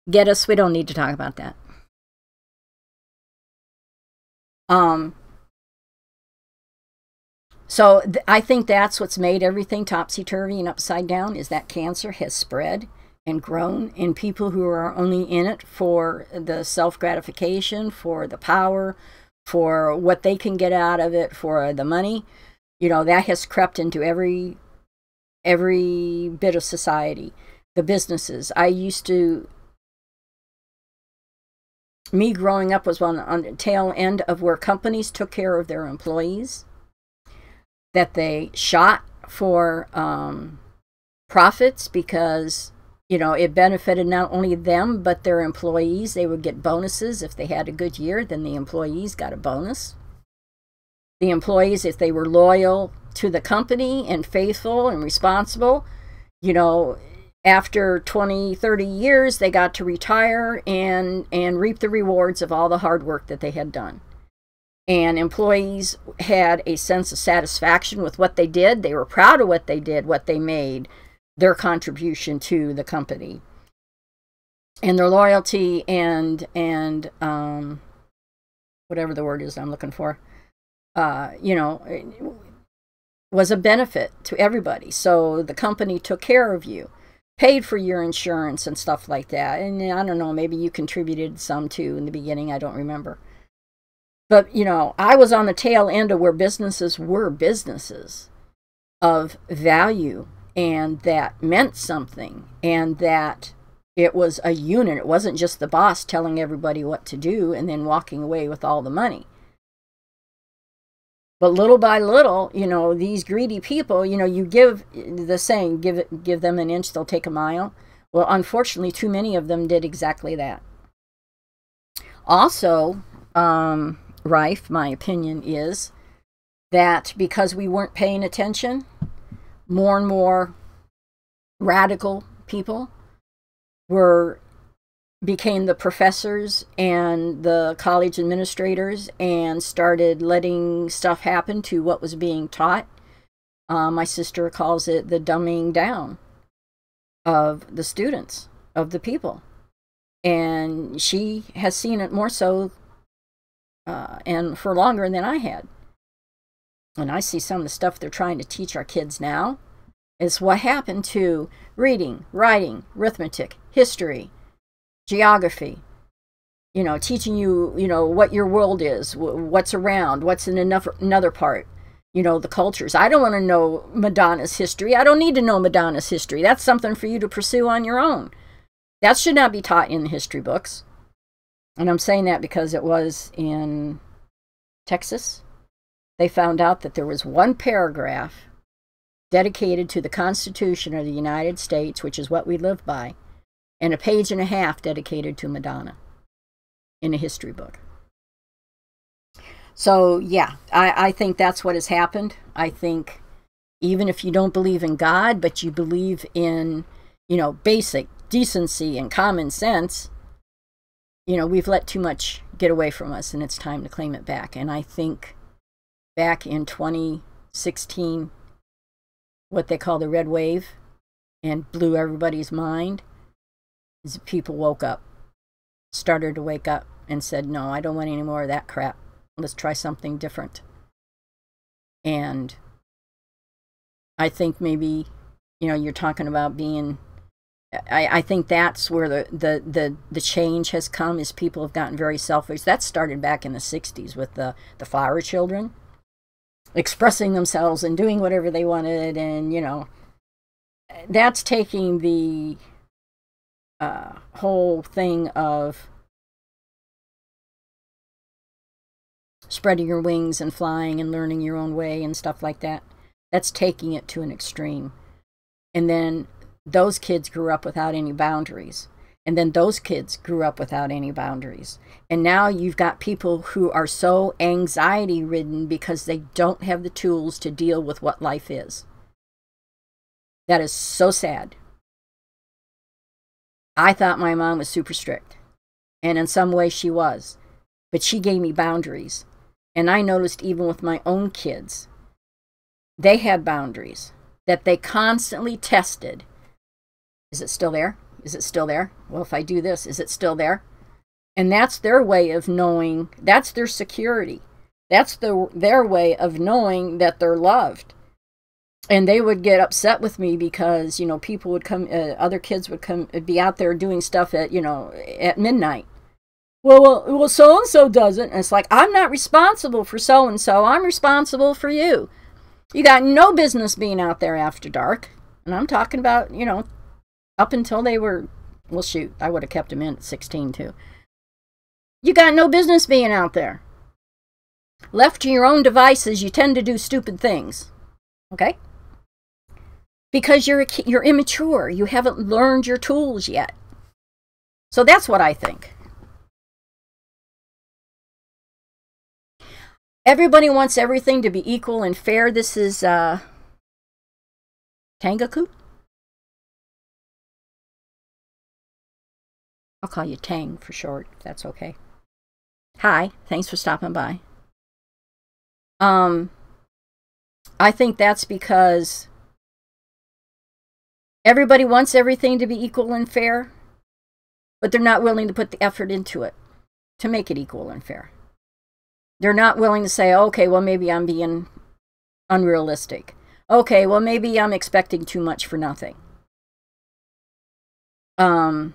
Get us, we don't need to talk about that. So I think that's what's made everything topsy-turvy and upside down, is that cancer has spread and grown in people who are only in it for the self-gratification, for the power, for what they can get out of it, for the money. That has crept into every bit of society. The businesses. Me growing up was on the tail end of where companies took care of their employees, that they shot for profits because, it benefited not only them, but their employees. They would get bonuses. If they had a good year, then the employees got a bonus. The employees, if they were loyal to the company and faithful and responsible, after 20, 30 years, they got to retire and reap the rewards of all the hard work that they had done. And employees had a sense of satisfaction with what they did. They were proud of what they did, what they made, their contribution to the company. And their loyalty and whatever the word is I'm looking for, was a benefit to everybody. So the company took care of you, paid for your insurance and stuff like that. And I don't know, maybe you contributed some too in the beginning. I don't remember. But, I was on the tail end of where businesses were businesses of value, and that meant something, and that it was a unit. It wasn't just the boss telling everybody what to do and then walking away with all the money. But little by little, these greedy people, you give the saying, give them an inch, they'll take a mile. Well, unfortunately, too many of them did exactly that. Also, Rife, my opinion is that because we weren't paying attention, more and more radical people became the professors and the college administrators and started letting stuff happen to what was being taught. My sister calls it the dumbing down of the students, of the people. And she has seen it more so and for longer than I had. And I see some of the stuff they're trying to teach our kids now is what happened to reading, writing, arithmetic, history, geography, teaching you, what your world is, what's around, what's in another part, you know, the cultures. I don't want to know Madonna's history. I don't need to know Madonna's history. That's something for you to pursue on your own. That should not be taught in the history books. And I'm saying that because it was in Texas. They found out that there was one paragraph dedicated to the Constitution of the United States, which is what we live by, and a page and a half dedicated to Madonna in a history book. So, yeah, I think that's what has happened. I think even if you don't believe in God, but you believe in, you know, basic decency and common sense, you know, we've let too much get away from us, and it's time to claim it back. And I think back in 2016, what they call the red wave, and blew everybody's mind, is people woke up, started to wake up, and said, no, I don't want any more of that crap. Let's try something different. And I think maybe, you know, you're talking about being, I think that's where the change has come, is people have gotten very selfish. That started back in the 60s with the flower children expressing themselves and doing whatever they wanted. And, you know, that's taking the whole thing of spreading your wings and flying and learning your own way and stuff like that. That's taking it to an extreme. And then those kids grew up without any boundaries. And then those kids grew up without any boundaries. And now you've got people who are so anxiety ridden because they don't have the tools to deal with what life is. That is so sad. I thought my mom was super strict. And in some way she was. But she gave me boundaries. And I noticed even with my own kids, they had boundaries that they constantly tested. Is it still there? Is it still there? Well, if I do this, is it still there? And that's their way of knowing, that's their security. That's their way of knowing that they're loved. And they would get upset with me because, you know, people would come, other kids would come, be out there doing stuff at, you know, at midnight. Well, so-and-so doesn't. And it's like, I'm not responsible for so-and-so. I'm responsible for you. You got no business being out there after dark. And I'm talking about, you know, up until they were, well, shoot, I would have kept them in at 16 too. You got no business being out there. Left to your own devices, you tend to do stupid things. Okay? Because you're immature. You haven't learned your tools yet. So that's what I think. Everybody wants everything to be equal and fair. This is Tangaku. I'll call you Tang for short, if that's okay. Hi, thanks for stopping by. I think that's because everybody wants everything to be equal and fair, but they're not willing to put the effort into it to make it equal and fair. They're not willing to say, okay, well, maybe I'm being unrealistic. Okay, well, maybe I'm expecting too much for nothing. Because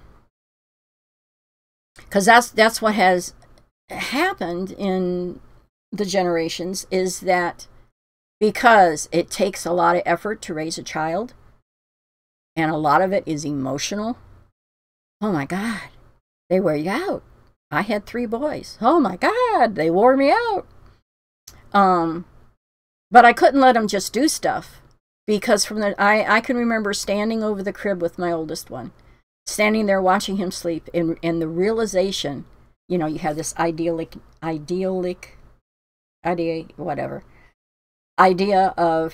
that's what has happened in the generations, is that because it takes a lot of effort to raise a child, and a lot of it is emotional. Oh my God, they wear you out. I had 3 boys. Oh my God, they wore me out. But I couldn't let them just do stuff, because I can remember standing over the crib with my oldest one, standing there watching him sleep, and the realization, you know, you have this idea of,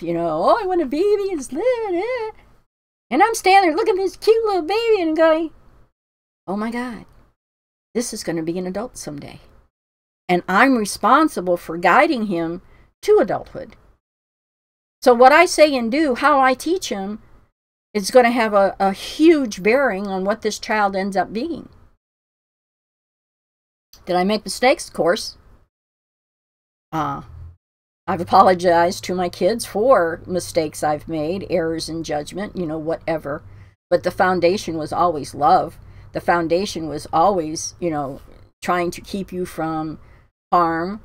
you know, oh, I want a baby and sleep, and I'm standing there looking at this cute little baby and going, oh my God, this is going to be an adult someday. And I'm responsible for guiding him to adulthood. So what I say and do, how I teach him, is going to have a huge bearing on what this child ends up being. Did I make mistakes? Of course. I've apologized to my kids for mistakes I've made, errors in judgment, you know, whatever. But the foundation was always love. The foundation was always, you know, trying to keep you from harm,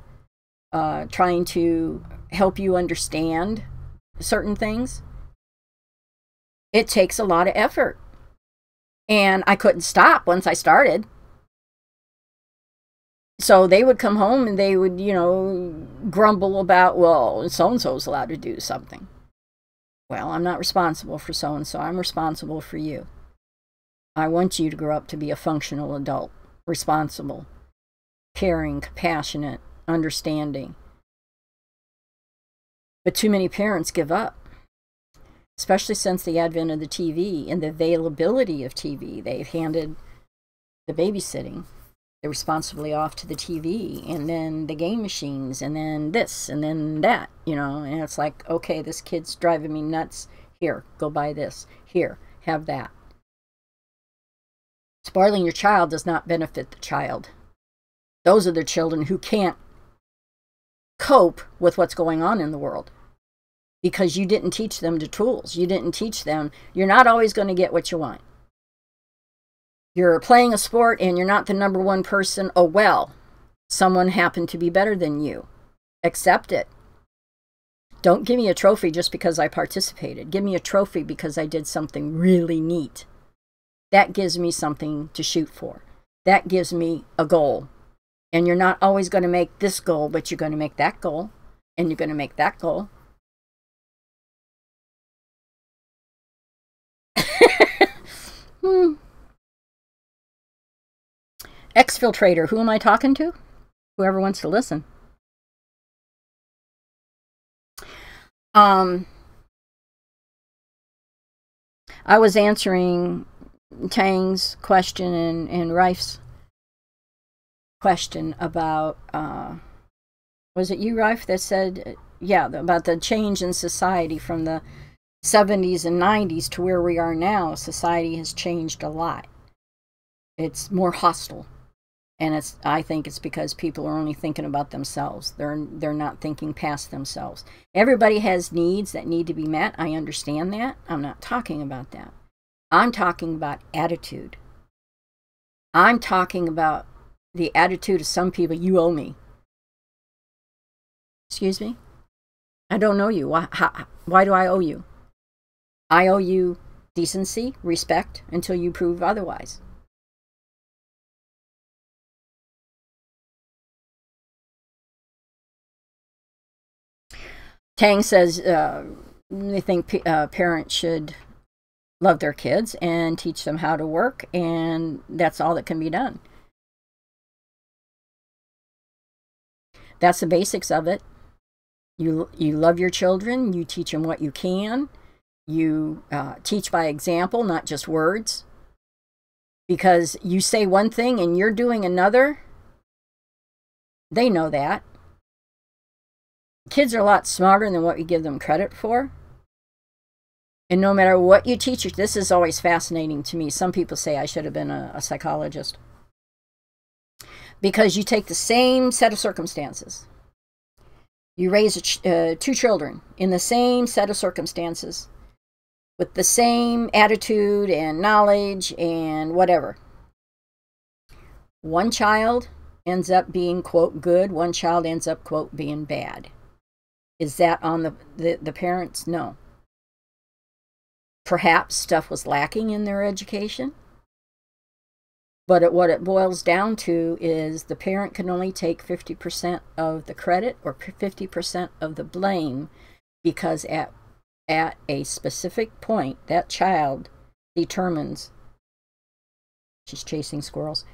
trying to help you understand certain things, it takes a lot of effort. And I couldn't stop once I started. So they would come home and they would, grumble about, well, so-and-so's allowed to do something. Well, I'm not responsible for so-and-so. I'm responsible for you. I want you to grow up to be a functional adult, responsible, caring, compassionate, understanding. But too many parents give up, especially since the advent of the TV and the availability of TV. They've handed the babysitting, the responsibly off to the TV, and then the game machines, and then this, and then that, and it's like, okay, this kid's driving me nuts. Here, go buy this. Here, have that. Spoiling your child does not benefit the child. Those are the children who can't cope with what's going on in the world because you didn't teach them the tools. You didn't teach them. You're not always going to get what you want. You're playing a sport and you're not the number one person. Oh, well, someone happened to be better than you. Accept it. Don't give me a trophy just because I participated. Give me a trophy because I did something really neat. That gives me something to shoot for. That gives me a goal. And you're not always going to make this goal, but you're going to make that goal. And you're going to make that goal. Exfiltrator, who am I talking to? Whoever wants to listen. I was answering Tang's question and Rife's question about, was it you, Rife, that said, about the change in society from the 70s and 90s to where we are now. Society has changed a lot. It's more hostile. And I think it's because people are only thinking about themselves. They're not thinking past themselves. Everybody has needs that need to be met. I understand that. I'm not talking about that. I'm talking about attitude. I'm talking about the attitude of some people. You owe me. Excuse me? I don't know you. Why do I owe you? I owe you decency, respect, until you prove otherwise. Tang says they think parents should love their kids and teach them how to work, and that's all that can be done. That's the basics of it. You love your children. You teach them what you can. You teach by example, not just words. Because you say one thing and you're doing another, they know that. Kids are a lot smarter than what we give them credit for. And no matter what you teach, this is always fascinating to me. Some people say I should have been a psychologist. Because you take the same set of circumstances. You raise two children in the same set of circumstances with the same attitude and knowledge and whatever. One child ends up being, quote, good. One child ends up, quote, being bad. Is that on the parents? No. Perhaps stuff was lacking in their education. But what it boils down to is the parent can only take 50% of the credit or 50% of the blame, because at a specific point, that child determines, she's chasing squirrels,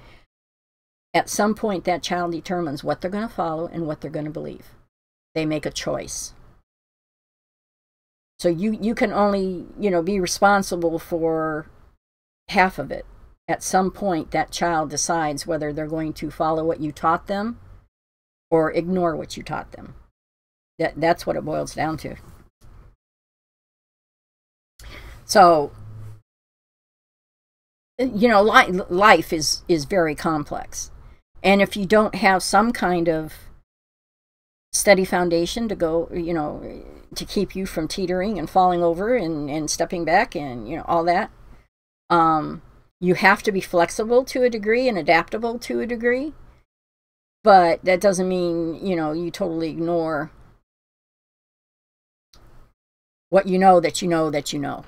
at some point that child determines what they're going to follow and what they're going to believe. They make a choice. So you can only, be responsible for half of it. At some point, that child decides whether they're going to follow what you taught them or ignore what you taught them. That's what it boils down to. So, life is very complex. And if you don't have some kind of steady foundation to go, to keep you from teetering and falling over and stepping back and, all that, you have to be flexible to a degree and adaptable to a degree. But that doesn't mean, you totally ignore what you know that you know that you know.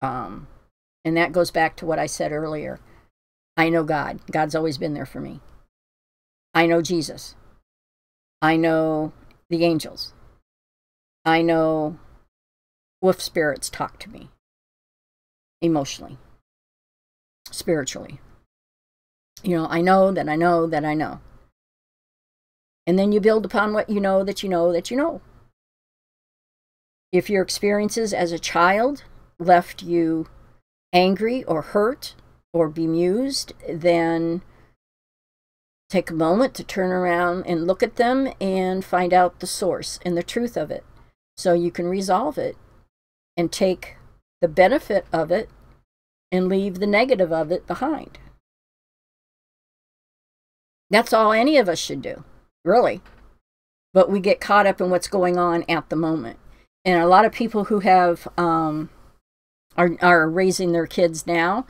And that goes back to what I said earlier. I know God. God's always been there for me. I know Jesus. I know the angels. I know wolf spirits talk to me emotionally, spiritually. You know, I know that I know that I know. And then you build upon what you know that you know that you know. If your experiences as a child left you angry or hurt or bemused, then take a moment to turn around and look at them and find out the source and the truth of it, so you can resolve it and take the benefit of it and leave the negative of it behind. That's all any of us should do, really. But we get caught up in what's going on at the moment. And a lot of people who have are raising their kids now,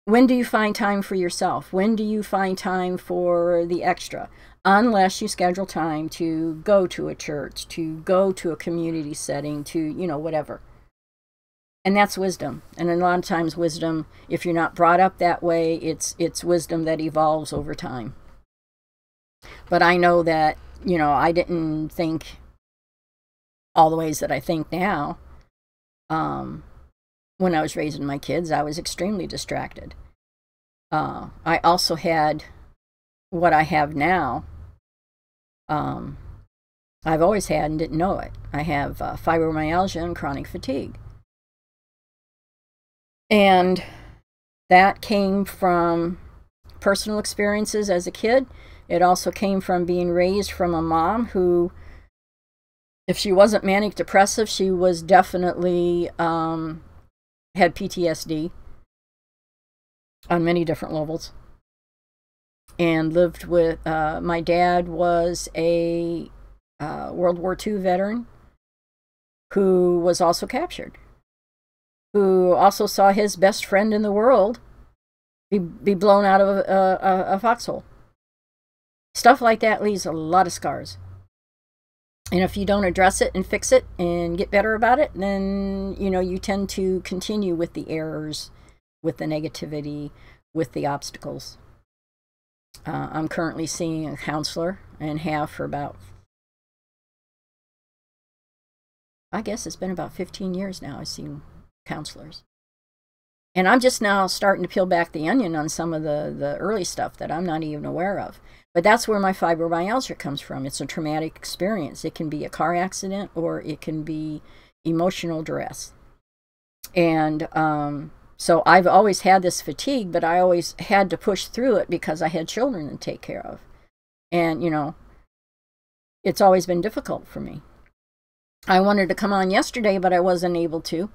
when do you find time for yourself? When do you find time for the extra? Unless you schedule time to go to a church, to go to a community setting, to, you know, whatever. And that's wisdom. And a lot of times wisdom, if you're not brought up that way, it's wisdom that evolves over time. But I know that, you know, I didn't think all the ways that I think now. When I was raising my kids, I was extremely distracted. I also had what I have now. I've always had and didn't know it. I have fibromyalgia and chronic fatigue. And that came from personal experiences as a kid. It also came from being raised from a mom who, if she wasn't manic depressive, she was definitely had PTSD on many different levels, and lived with, my dad was a World War II veteran who was also captured, who also saw his best friend in the world be blown out of a foxhole. Stuff like that leaves a lot of scars. And if you don't address it and fix it and get better about it, then, you know, you tend to continue with the errors, with the negativity, with the obstacles. I'm currently seeing a counselor, and have for about, I guess it's been about 15 years now I've seen counselors. And I'm just now starting to peel back the onion on some of the early stuff that I'm not even aware of. But that's where my fibromyalgia comes from. It's a traumatic experience. It can be a car accident, or it can be emotional duress. And so I've always had this fatigue, but I always had to push through it because I had children to take care of. And, you know, it's always been difficult for me. I wanted to come on yesterday, but I wasn't able to,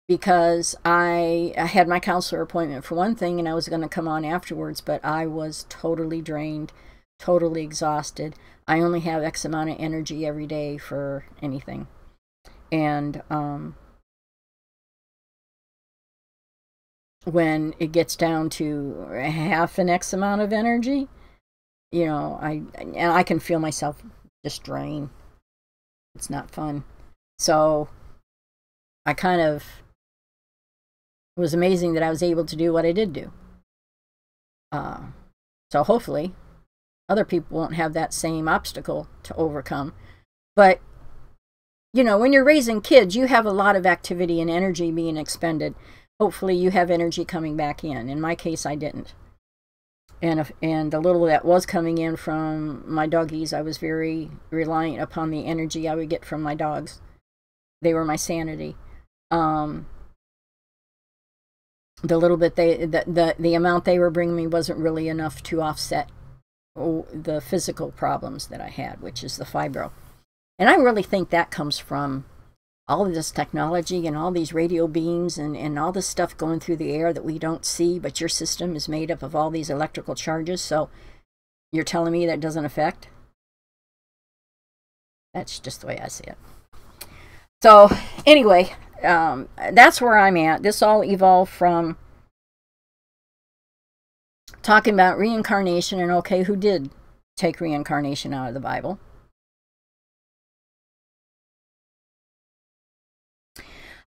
because I had my counselor appointment for one thing, and I was going to come on afterwards, but I was totally drained, totally exhausted. I only have X amount of energy every day for anything. And when it gets down to half an X amount of energy, you know, I can feel myself just drain. It's not fun. So I kind of, it was amazing that I was able to do what I did do. So hopefully other people won't have that same obstacle to overcome. But, you know, when you're raising kids, you have a lot of activity and energy being expended. Hopefully you have energy coming back in. In my case, I didn't. And the little that was coming in from my doggies, I was very reliant upon the energy I would get from my dogs. They were my sanity. The little bit the amount they were bringing me wasn't really enough to offset the physical problems that I had, which is the fibro. And I really think that comes from all of this technology and all these radio beams and all this stuff going through the air that we don't see, but your system is made up of all these electrical charges. So you're telling me that doesn't affect? That's just the way I see it. So anyway, that's where I'm at. This all evolved from talking about reincarnation, and okay, who did take reincarnation out of the Bible?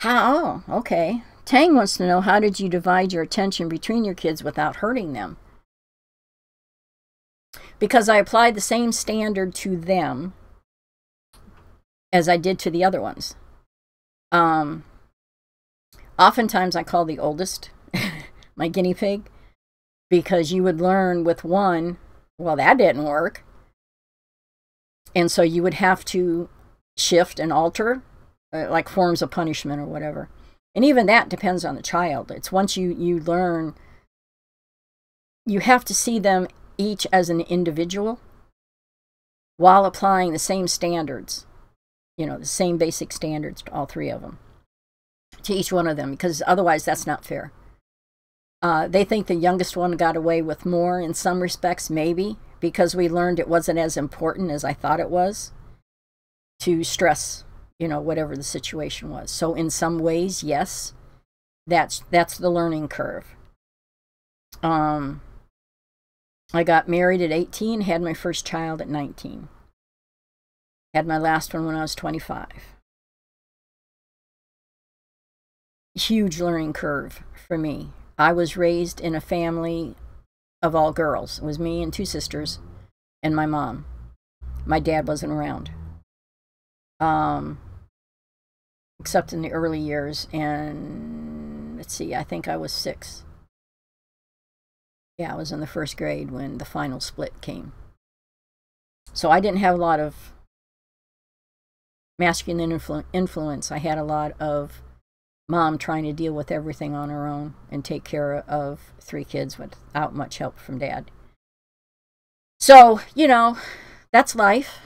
How? Oh, okay. Tang wants to know, how did you divide your attention between your kids without hurting them? Because I applied the same standard to them as I did to the other ones. Oftentimes I call the oldest my guinea pig, because you would learn with one, well, that didn't work. And so you would have to shift and alter, like forms of punishment or whatever. And even that depends on the child. It's once you learn, you have to see them each as an individual while applying the same standards, the same basic standards to all three of them, to each one of them, because otherwise that's not fair. They think the youngest one got away with more in some respects, maybe, because we learned it wasn't as important as I thought it was to stress, whatever the situation was. So in some ways, yes, that's the learning curve. I got married at 18, had my first child at 19. Had my last one when I was 25. Huge learning curve for me. I was raised in a family of all girls. It was me and two sisters and my mom. My dad wasn't around. Except in the early years. And let's see, I think I was 6. Yeah, I was in the first grade when the final split came. So I didn't have a lot of masculine influence. I had a lot of mom trying to deal with everything on her own and take care of 3 kids without much help from dad. So, that's life.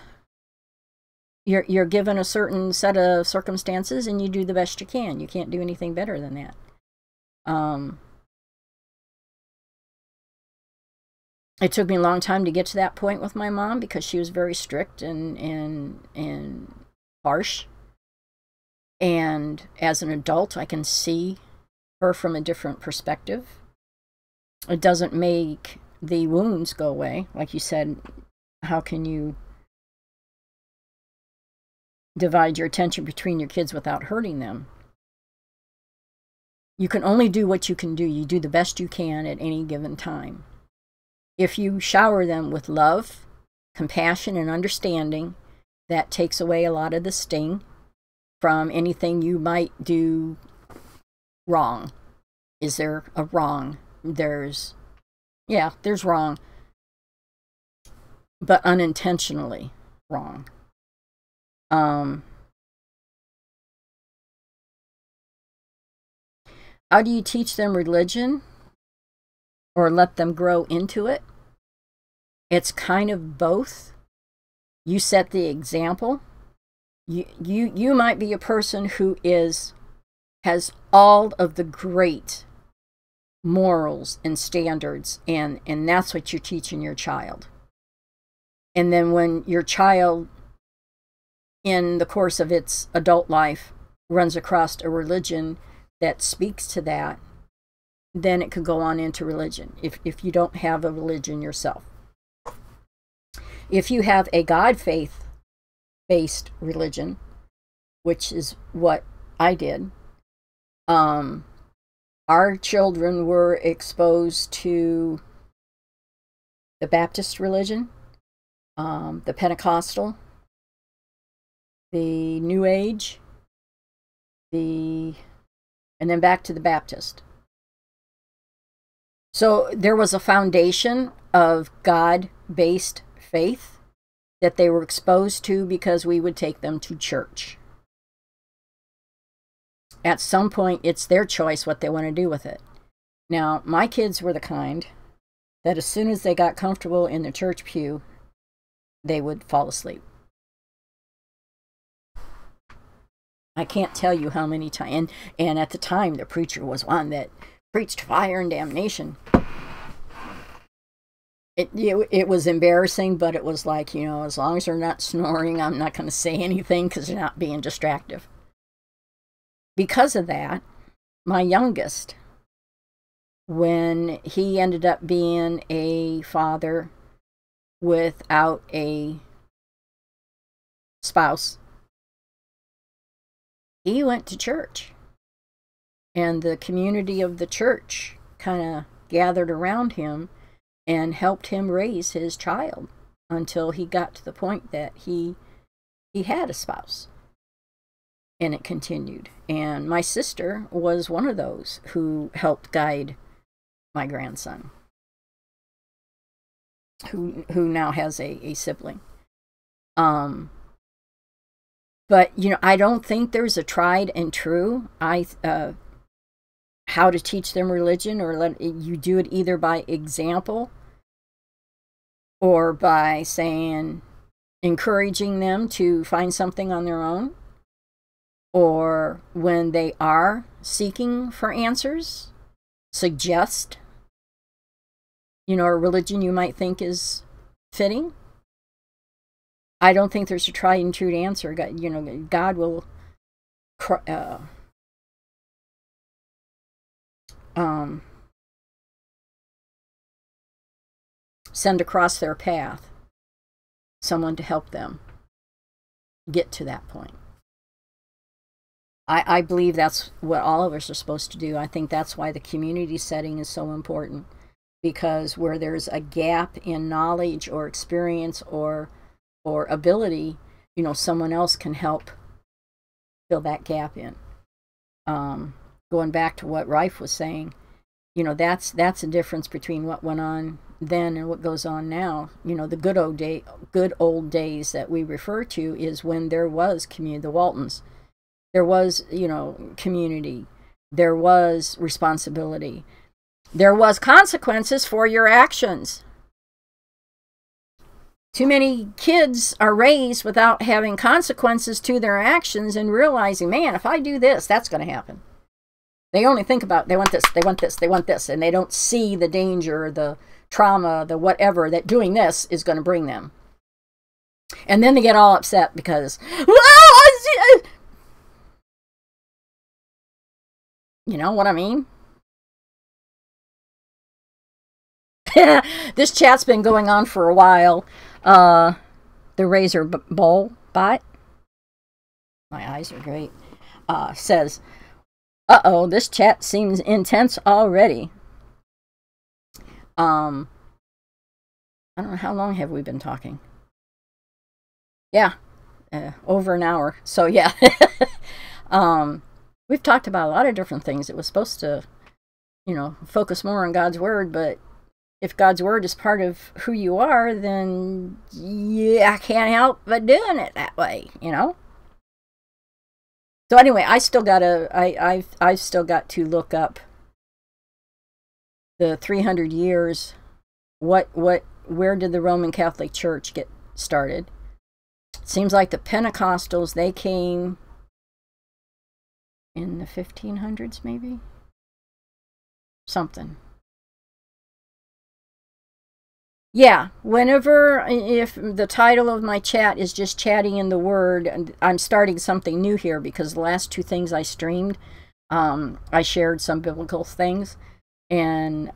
You're given a certain set of circumstances and you do the best you can. You can't do anything better than that. It took me a long time to get to that point with my mom because she was very strict and harsh. And as an adult, I can see her from a different perspective. It doesn't make the wounds go away. Like you said, how can you divide your attention between your kids without hurting them? You can only do what you can do. You do the best you can at any given time. If you shower them with love, compassion, and understanding, that takes away a lot of the sting from anything you might do wrong. Is there a wrong? There's wrong, but unintentionally wrong. How do you teach them religion or let them grow into it? It's kind of both. You set the example. You might be a person who has all of the great morals and standards, and that's what you're teaching your child. And then when your child, in the course of its adult life, runs across a religion that speaks to that, then it could go on into religion, if you don't have a religion yourself. If you have a God faith-based religion, which is what I did, our children were exposed to the Baptist religion, the Pentecostal, the New Age, and then back to the Baptist. So there was a foundation of God-based faith that they were exposed to because we would take them to church. At some point, it's their choice what they want to do with it. Now, my kids were the kind that as soon as they got comfortable in the church pew, they would fall asleep. I can't tell you how many times. And at the time, the preacher was one that preached fire and damnation. It was embarrassing, but it was like, as long as they're not snoring, I'm not going to say anything because they're not being distractive. Because of that, my youngest, when he ended up being a father without a spouse, he went to church. And the community of the church kind of gathered around him and helped him raise his child until he got to the point that he had a spouse. And it continued. And my sister was one of those who helped guide my grandson, who now has a sibling. But I don't think there's a tried and true how to teach them religion, or let you do it either by example or by encouraging them to find something on their own, or when they are seeking for answers, suggest a religion you might think is fitting. I don't think there's a tried and true answer. God will send across their path someone to help them get to that point. I believe that's what all of us are supposed to do. I think that's why the community setting is so important, because where there's a gap in knowledge or experience or ability, someone else can help fill that gap in. Going back to what Rife was saying, that's a difference between what went on then and what goes on now. The good old days that we refer to is when there was community, the Waltons. There was, community. There was responsibility. There was consequences for your actions. Too many kids are raised without having consequences to their actions and realizing, man, if I do this, that's going to happen. They only think about, they want this, they want this, they want this, and they don't see the danger, the trauma, the whatever that doing this is going to bring them. And then they get all upset because, you know what I mean? This chat's been going on for a while. The Razor Bowl bot, my eyes are great, says, uh-oh, this chat seems intense already. I don't know, how long have we been talking? Yeah, over an hour. So yeah, we've talked about a lot of different things. It was supposed to, focus more on God's Word, but if God's Word is part of who you are, then yeah, I can't help but doing it that way, So anyway, I've still got to look up the 300 years. Where did the Roman Catholic Church get started? It seems like the Pentecostals, they came in the 1500s, maybe? Something. Yeah, if the title of my chat is just Chatting in the Word, I'm starting something new here because the last two things I streamed, I shared some biblical things. And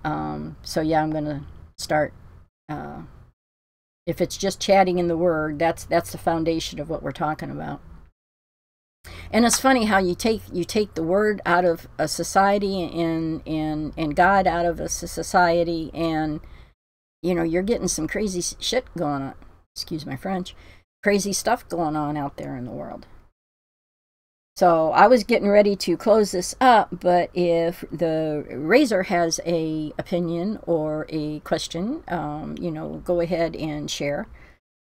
so yeah, I'm going to start, if it's just Chatting in the Word, that's the foundation of what we're talking about. And it's funny how you take the Word out of a society and God out of a society, and you're getting some crazy shit going on. Excuse my French. Crazy stuff going on out there in the world. So I was getting ready to close this up, but if the Razor has a opinion or a question, go ahead and share.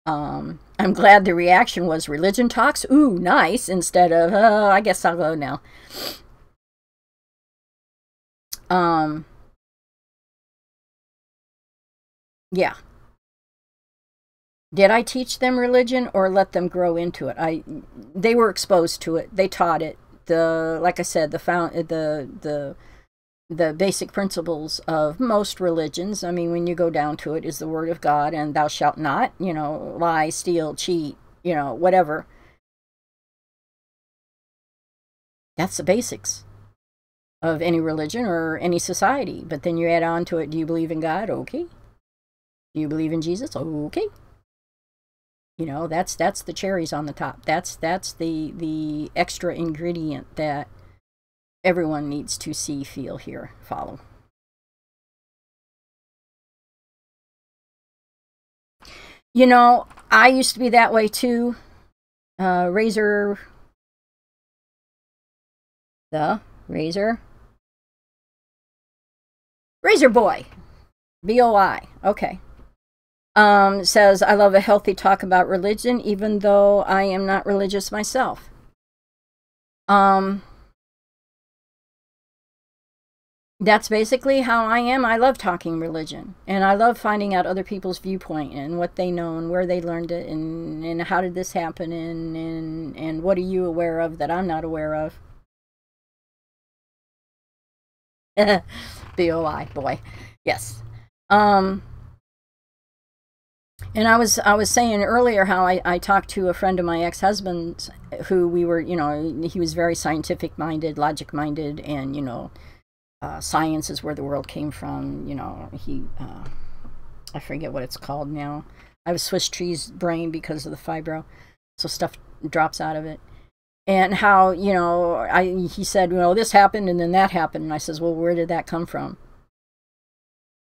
I'm glad the reaction was religion talks. Ooh, nice. Instead of, I guess I'll go now. Yeah. Did I teach them religion or let them grow into it? They were exposed to it. They taught it. Like I said, the basic principles of most religions, I mean, when you go down to it, is the Word of God and thou shalt not, lie, steal, cheat, whatever. That's the basics of any religion or any society. But then you add on to it, do you believe in God? Okay. Do you believe in Jesus? Okay. That's the cherries on the top. That's the extra ingredient that everyone needs to see, feel, hear, follow. You know, I used to be that way too. Razor Boy, BOI. Okay. Says, I love a healthy talk about religion, even though I am not religious myself. That's basically how I am. I love talking religion, and I love finding out other people's viewpoint and what they know and where they learned it, and how did this happen, and what are you aware of that I'm not aware of. BOI, boy. Yes. And I was saying earlier how I talked to a friend of my ex-husband's who we were, you know, he was very scientific minded, logic minded, and, you know, science is where the world came from. You know, I forget what it's called now. I have a Swiss cheese brain because of the fibro, so stuff drops out of it. And how, you know, he said, well, this happened and then that happened. And I says, well, where did that come from?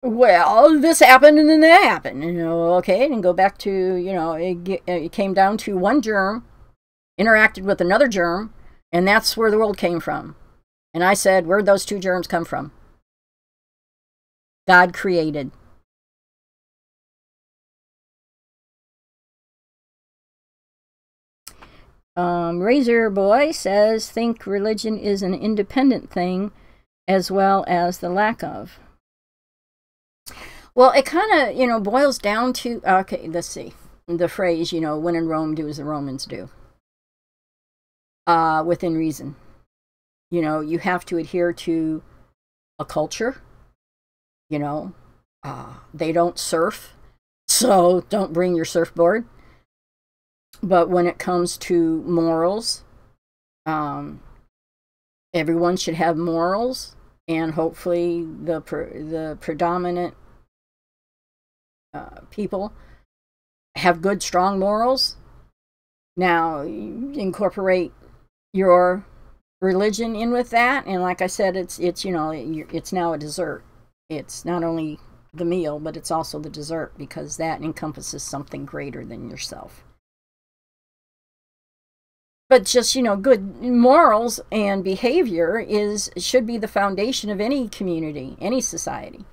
Well, this happened and then that happened. You know, okay, and go back to, you know, it came down to one germ interacted with another germ, and that's where the world came from. And I said, where'd those two germs come from? God created. Razor Boy says, think religion is an independent thing as well as the lack of. Well, it kind of, you know, boils down to, okay, let's see. The phrase, you know, when in Rome, do as the Romans do. Within reason. You know, you have to adhere to a culture. You know, they don't surf, so don't bring your surfboard. But when it comes to morals, everyone should have morals, and hopefully the predominant people have good, strong morals. Now, incorporate your religion in with that, and like I said, it's you know, it's now a dessert. It's not only the meal, but it's also the dessert, because that encompasses something greater than yourself. But just, you know, good morals and behavior should be the foundation of any community, any society.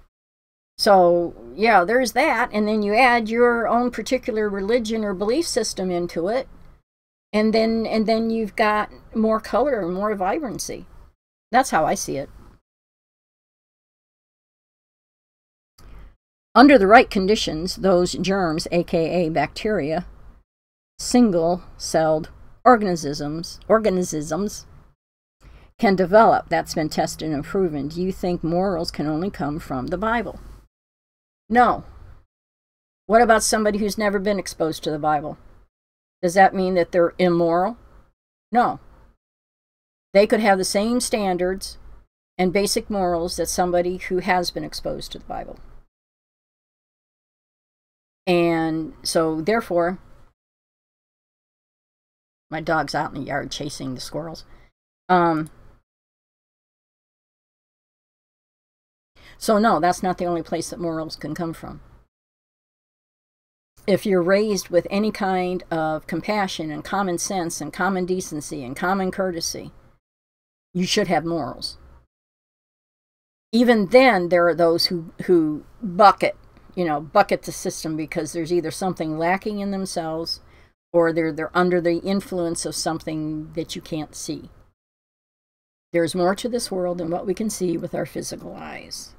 So, yeah, there's that. And then you add your own particular religion or belief system into it. And then you've got more color and more vibrancy. That's how I see it. Under the right conditions, those germs, aka bacteria, single-celled organisms can develop. That's been tested and proven. Do you think morals can only come from the Bible? No. What about somebody who's never been exposed to the Bible? Does that mean that they're immoral? No. They could have the same standards and basic morals that somebody who has been exposed to the Bible. And so, therefore, my dog's out in the yard chasing the squirrels. So no, that's not the only place that morals can come from. If you're raised with any kind of compassion and common sense and common decency and common courtesy, you should have morals. Even then, there are those who bucket the system because there's either something lacking in themselves, or they're under the influence of something that you can't see. There's more to this world than what we can see with our physical eyes.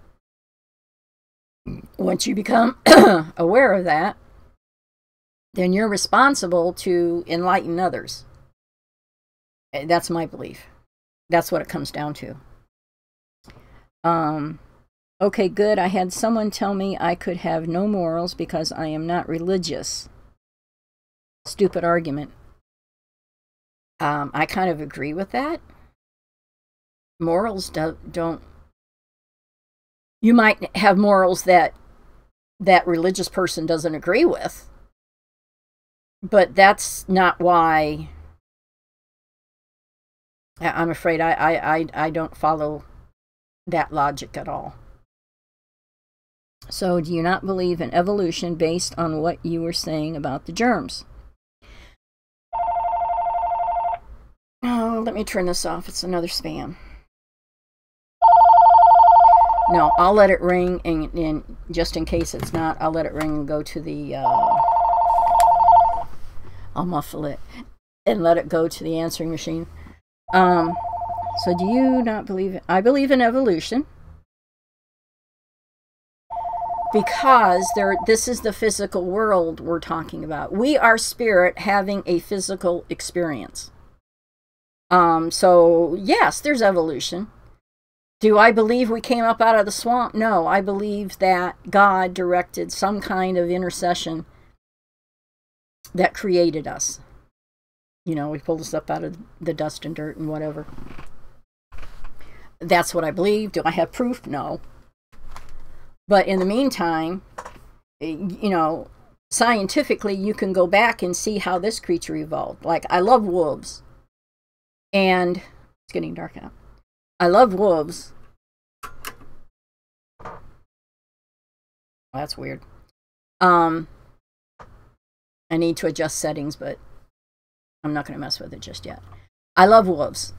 Once you become aware of that, then you're responsible to enlighten others. That's my belief. That's what it comes down to. Okay, good. I had someone tell me I could have no morals because I am not religious. Stupid argument. I kind of agree with that. Morals don't. You might have morals that religious person doesn't agree with, but that's not why I'm afraid I don't follow that logic at all. So, do you not believe in evolution based on what you were saying about the germs? Oh, let me turn this off. It's another spam. No, I'll let it ring, and just in case it's not, I'll let it ring and go to the, I'll muffle it and let it go to the answering machine. So do you not believe I believe in evolution. Because this is the physical world we're talking about. We are spirit having a physical experience. So yes, there's evolution. Do I believe we came up out of the swamp? No, I believe that God directed some kind of intercession that created us. You know, he pulled us up out of the dust and dirt and whatever. That's what I believe. Do I have proof? No. But in the meantime, you know, scientifically, you can go back and see how this creature evolved. Like, I love wolves. And it's getting dark out. I love wolves. Well, that's weird. I need to adjust settings, but I'm not going to mess with it just yet. I love wolves.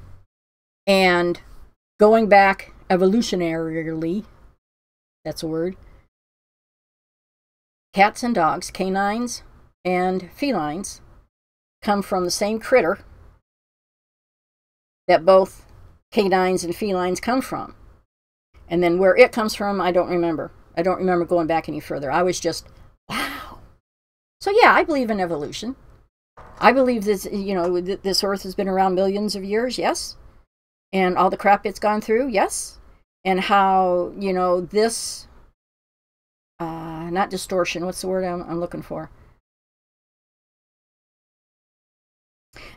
And going back evolutionarily, that's a word. Cats and dogs, canines and felines, come from the same critter that both canines and felines come from. And then where it comes from, I don't remember. I don't remember going back any further. I was just, wow. So yeah, I believe in evolution. I believe this, you know, this earth has been around millions of years, yes. And all the crap it's gone through, yes. And how, you know, this, not distortion, what's the word I'm looking for?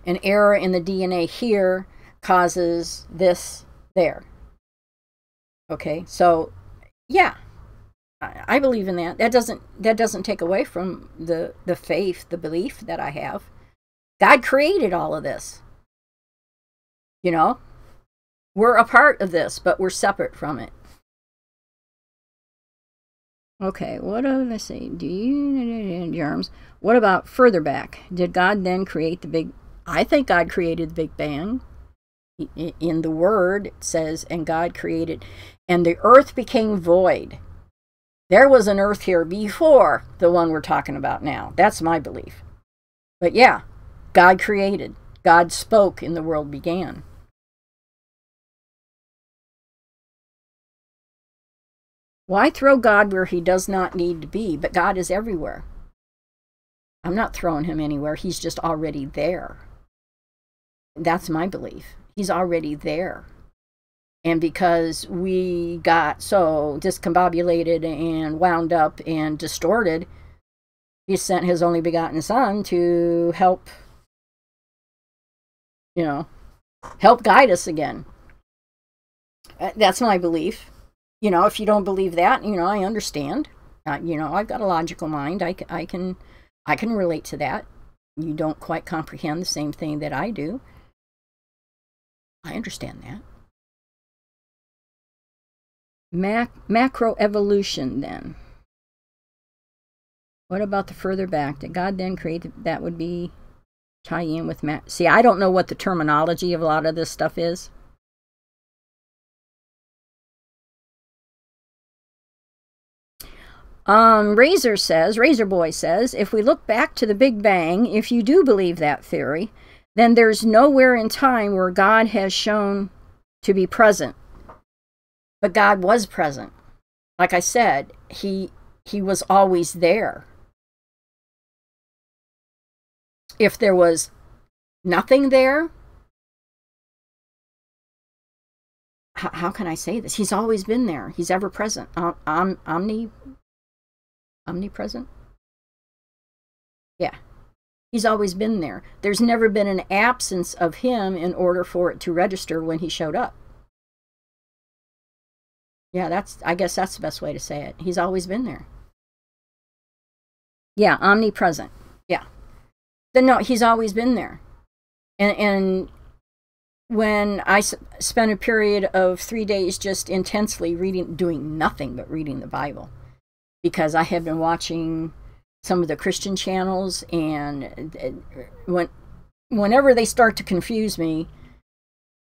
An error in the DNA here causes this there. Okay, so yeah, I believe in that. That doesn't take away from the faith, the belief that I have. God created all of this. You know, we're a part of this, but we're separate from it. Okay, what do they say? Do you germs? What about further back? Did God then create the big? I think God created the Big Bang. In the Word, it says, and God created, and the earth became void. There was an earth here before the one we're talking about now. That's my belief. But yeah, God created. God spoke, and the world began. Why throw God where he does not need to be? But God is everywhere. I'm not throwing him anywhere. He's just already there. That's my belief. He's already there. And because we got so discombobulated and wound up and distorted, he sent his only begotten son to help, you know, help guide us again. That's my belief. You know, if you don't believe that, you know, I understand. You know, I've got a logical mind. I can relate to that. You don't quite comprehend the same thing that I do. I understand that. Macroevolution, then. What about the further back? Did God then create that would be tie in with See, I don't know what the terminology of a lot of this stuff is. Razor Boy says, if we look back to the Big Bang, if you do believe that theory, then there's nowhere in time where God has shown to be present. But God was present. Like I said, he was always there. If there was nothing there, how can I say this? He's always been there. He's ever present. Omnipresent? Yeah. He's always been there. There's never been an absence of him in order for it to register when he showed up. Yeah, I guess that's the best way to say it. He's always been there. Yeah, omnipresent. Yeah. No, he's always been there. And when I spent a period of 3 days just intensely reading, doing nothing but reading the Bible, because I have been watching some of the Christian channels, and whenever they start to confuse me,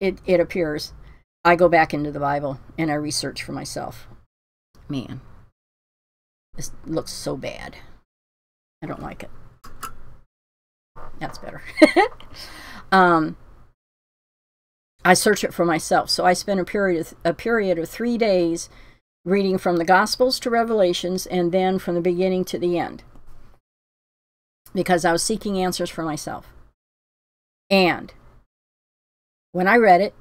it appears, I go back into the Bible and I research for myself. Man, this looks so bad. I don't like it. That's better. I search it for myself. So I spent a period of 3 days reading from the Gospels to Revelations, and then from the beginning to the end, because I was seeking answers for myself. And when I read it,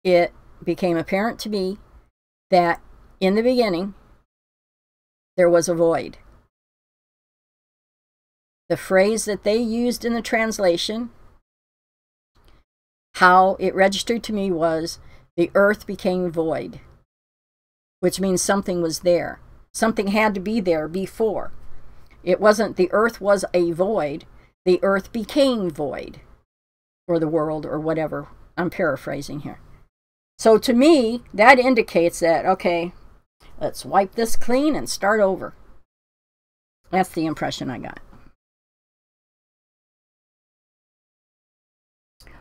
it became apparent to me that in the beginning, there was a void. The phrase that they used in the translation, how it registered to me, was the earth became void, which means something was there. Something had to be there before. It wasn't the earth was a void, the earth became void, or the world, or whatever. I'm paraphrasing here. So to me, that indicates that, okay, let's wipe this clean and start over. That's the impression I got.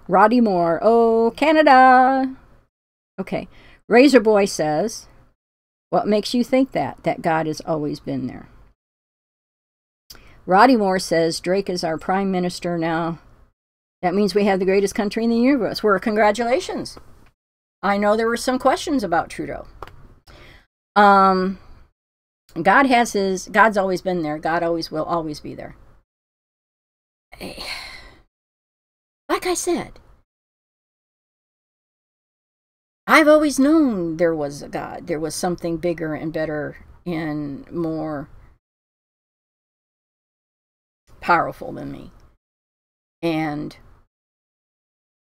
Roddy Moore, oh, Canada. Okay, Razor Boy says, what makes you think that God has always been there? Roddy Moore says, Drake is our prime minister now. That means we have the greatest country in the universe. Well, congratulations. I know there were some questions about Trudeau. God's always been there. God always will always be there. Like I said, I've always known there was a God. There was something bigger and better and more powerful than me. And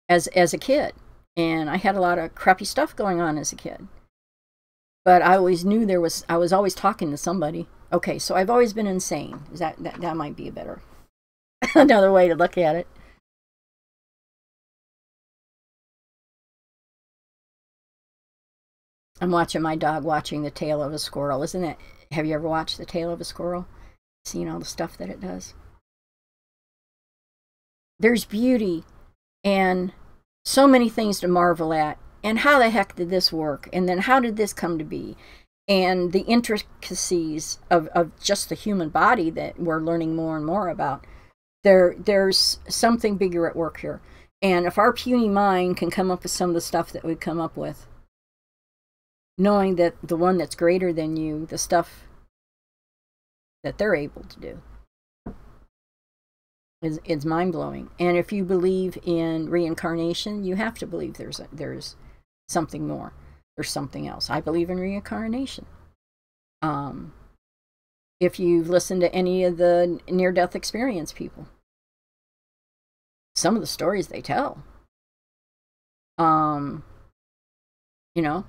as a kid, and I had a lot of crappy stuff going on as a kid, but I always knew I was always talking to somebody. Okay, so I've always been insane. That might be a better another way to look at it. I'm watching my dog watching The Tale of a Squirrel. Have you ever watched The Tale of a Squirrel? Seen all the stuff that it does? There's beauty and so many things to marvel at. And how the heck did this work? And then how did this come to be? And the intricacies of just the human body that we're learning more and more about. There's something bigger at work here. And if our puny mind can come up with some of the stuff that we've come up with, knowing that the one that's greater than you, the stuff that they're able to do, is mind-blowing. And if you believe in reincarnation, you have to believe there's something more. There's something else. I believe in reincarnation. If you've listened to any of the near-death experience people, some of the stories they tell, you know,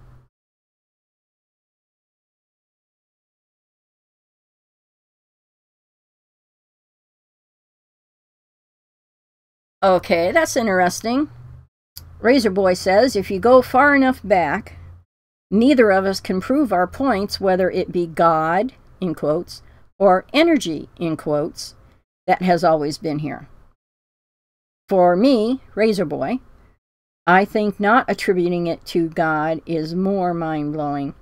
okay, that's interesting. Razor Boy says, if you go far enough back, neither of us can prove our points, whether it be God, in quotes, or energy, in quotes, that has always been here. For me, Razor Boy, I think not attributing it to God is more mind-blowing.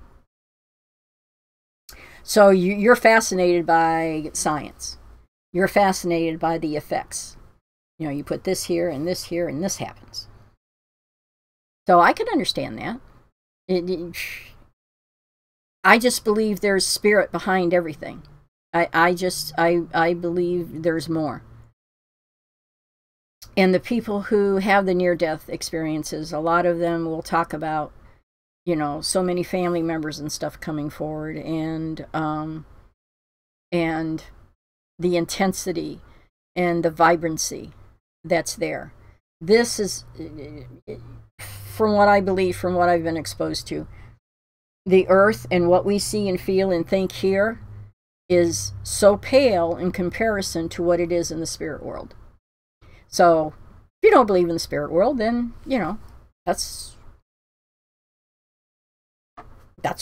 So you're fascinated by science. You're fascinated by the effects. You know, you put this here, and this happens. So I can understand that. I just believe there's spirit behind everything. I believe there's more. And the people who have the near-death experiences, a lot of them will talk about, you know, so many family members and stuff coming forward, and the intensity and the vibrancy that's there. This is, from what I believe, from what I've been exposed to, the earth and what we see and feel and think here is so pale in comparison to what it is in the spirit world. So if you don't believe in the spirit world, then, you know, That's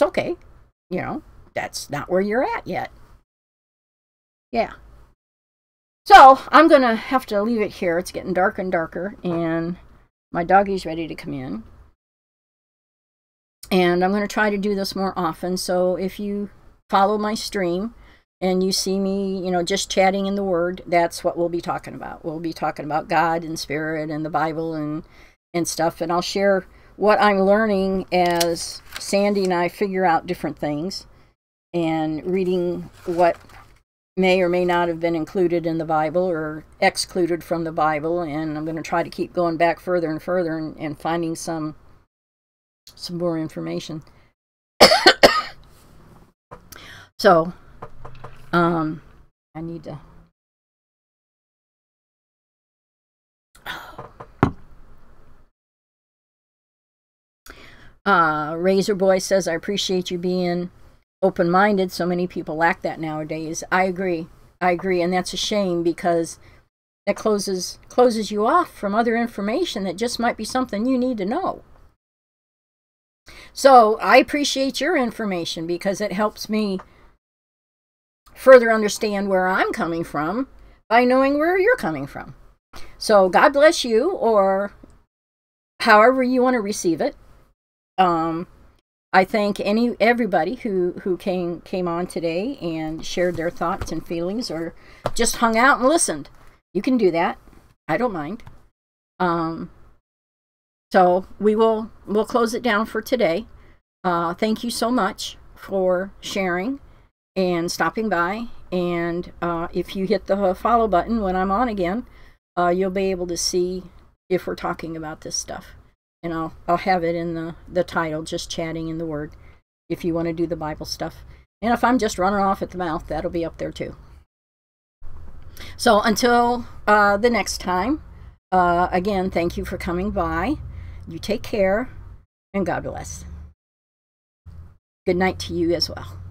okay. You know, that's not where you're at yet. Yeah. So I'm going to have to leave it here. It's getting darker and darker, and my doggy's ready to come in. And I'm going to try to do this more often. So if you follow my stream and you see me, you know, just chatting in the Word, that's what we'll be talking about. We'll be talking about God and Spirit and the Bible and stuff. And I'll share what I'm learning as Sandy and I figure out different things, and reading what may or may not have been included in the Bible or excluded from the Bible. And I'm going to try to keep going back further and further and finding some more information. So, I need to... Razor Boy says, I appreciate you being open-minded. So many people lack that nowadays. I agree. And that's a shame, because that closes you off from other information that just might be something you need to know. So I appreciate your information, because it helps me further understand where I'm coming from by knowing where you're coming from. So God bless you, or however you want to receive it. I thank everybody who came on today and shared their thoughts and feelings, or just hung out and listened. You can do that. I don't mind. So we'll close it down for today. Thank you so much for sharing and stopping by. And if you hit the follow button when I'm on again, you'll be able to see if we're talking about this stuff. And I'll have it in the title, just chatting in the Word, if you want to do the Bible stuff. And if I'm just running off at the mouth, that'll be up there too. So until the next time, again, thank you for coming by. You take care, and God bless. Good night to you as well.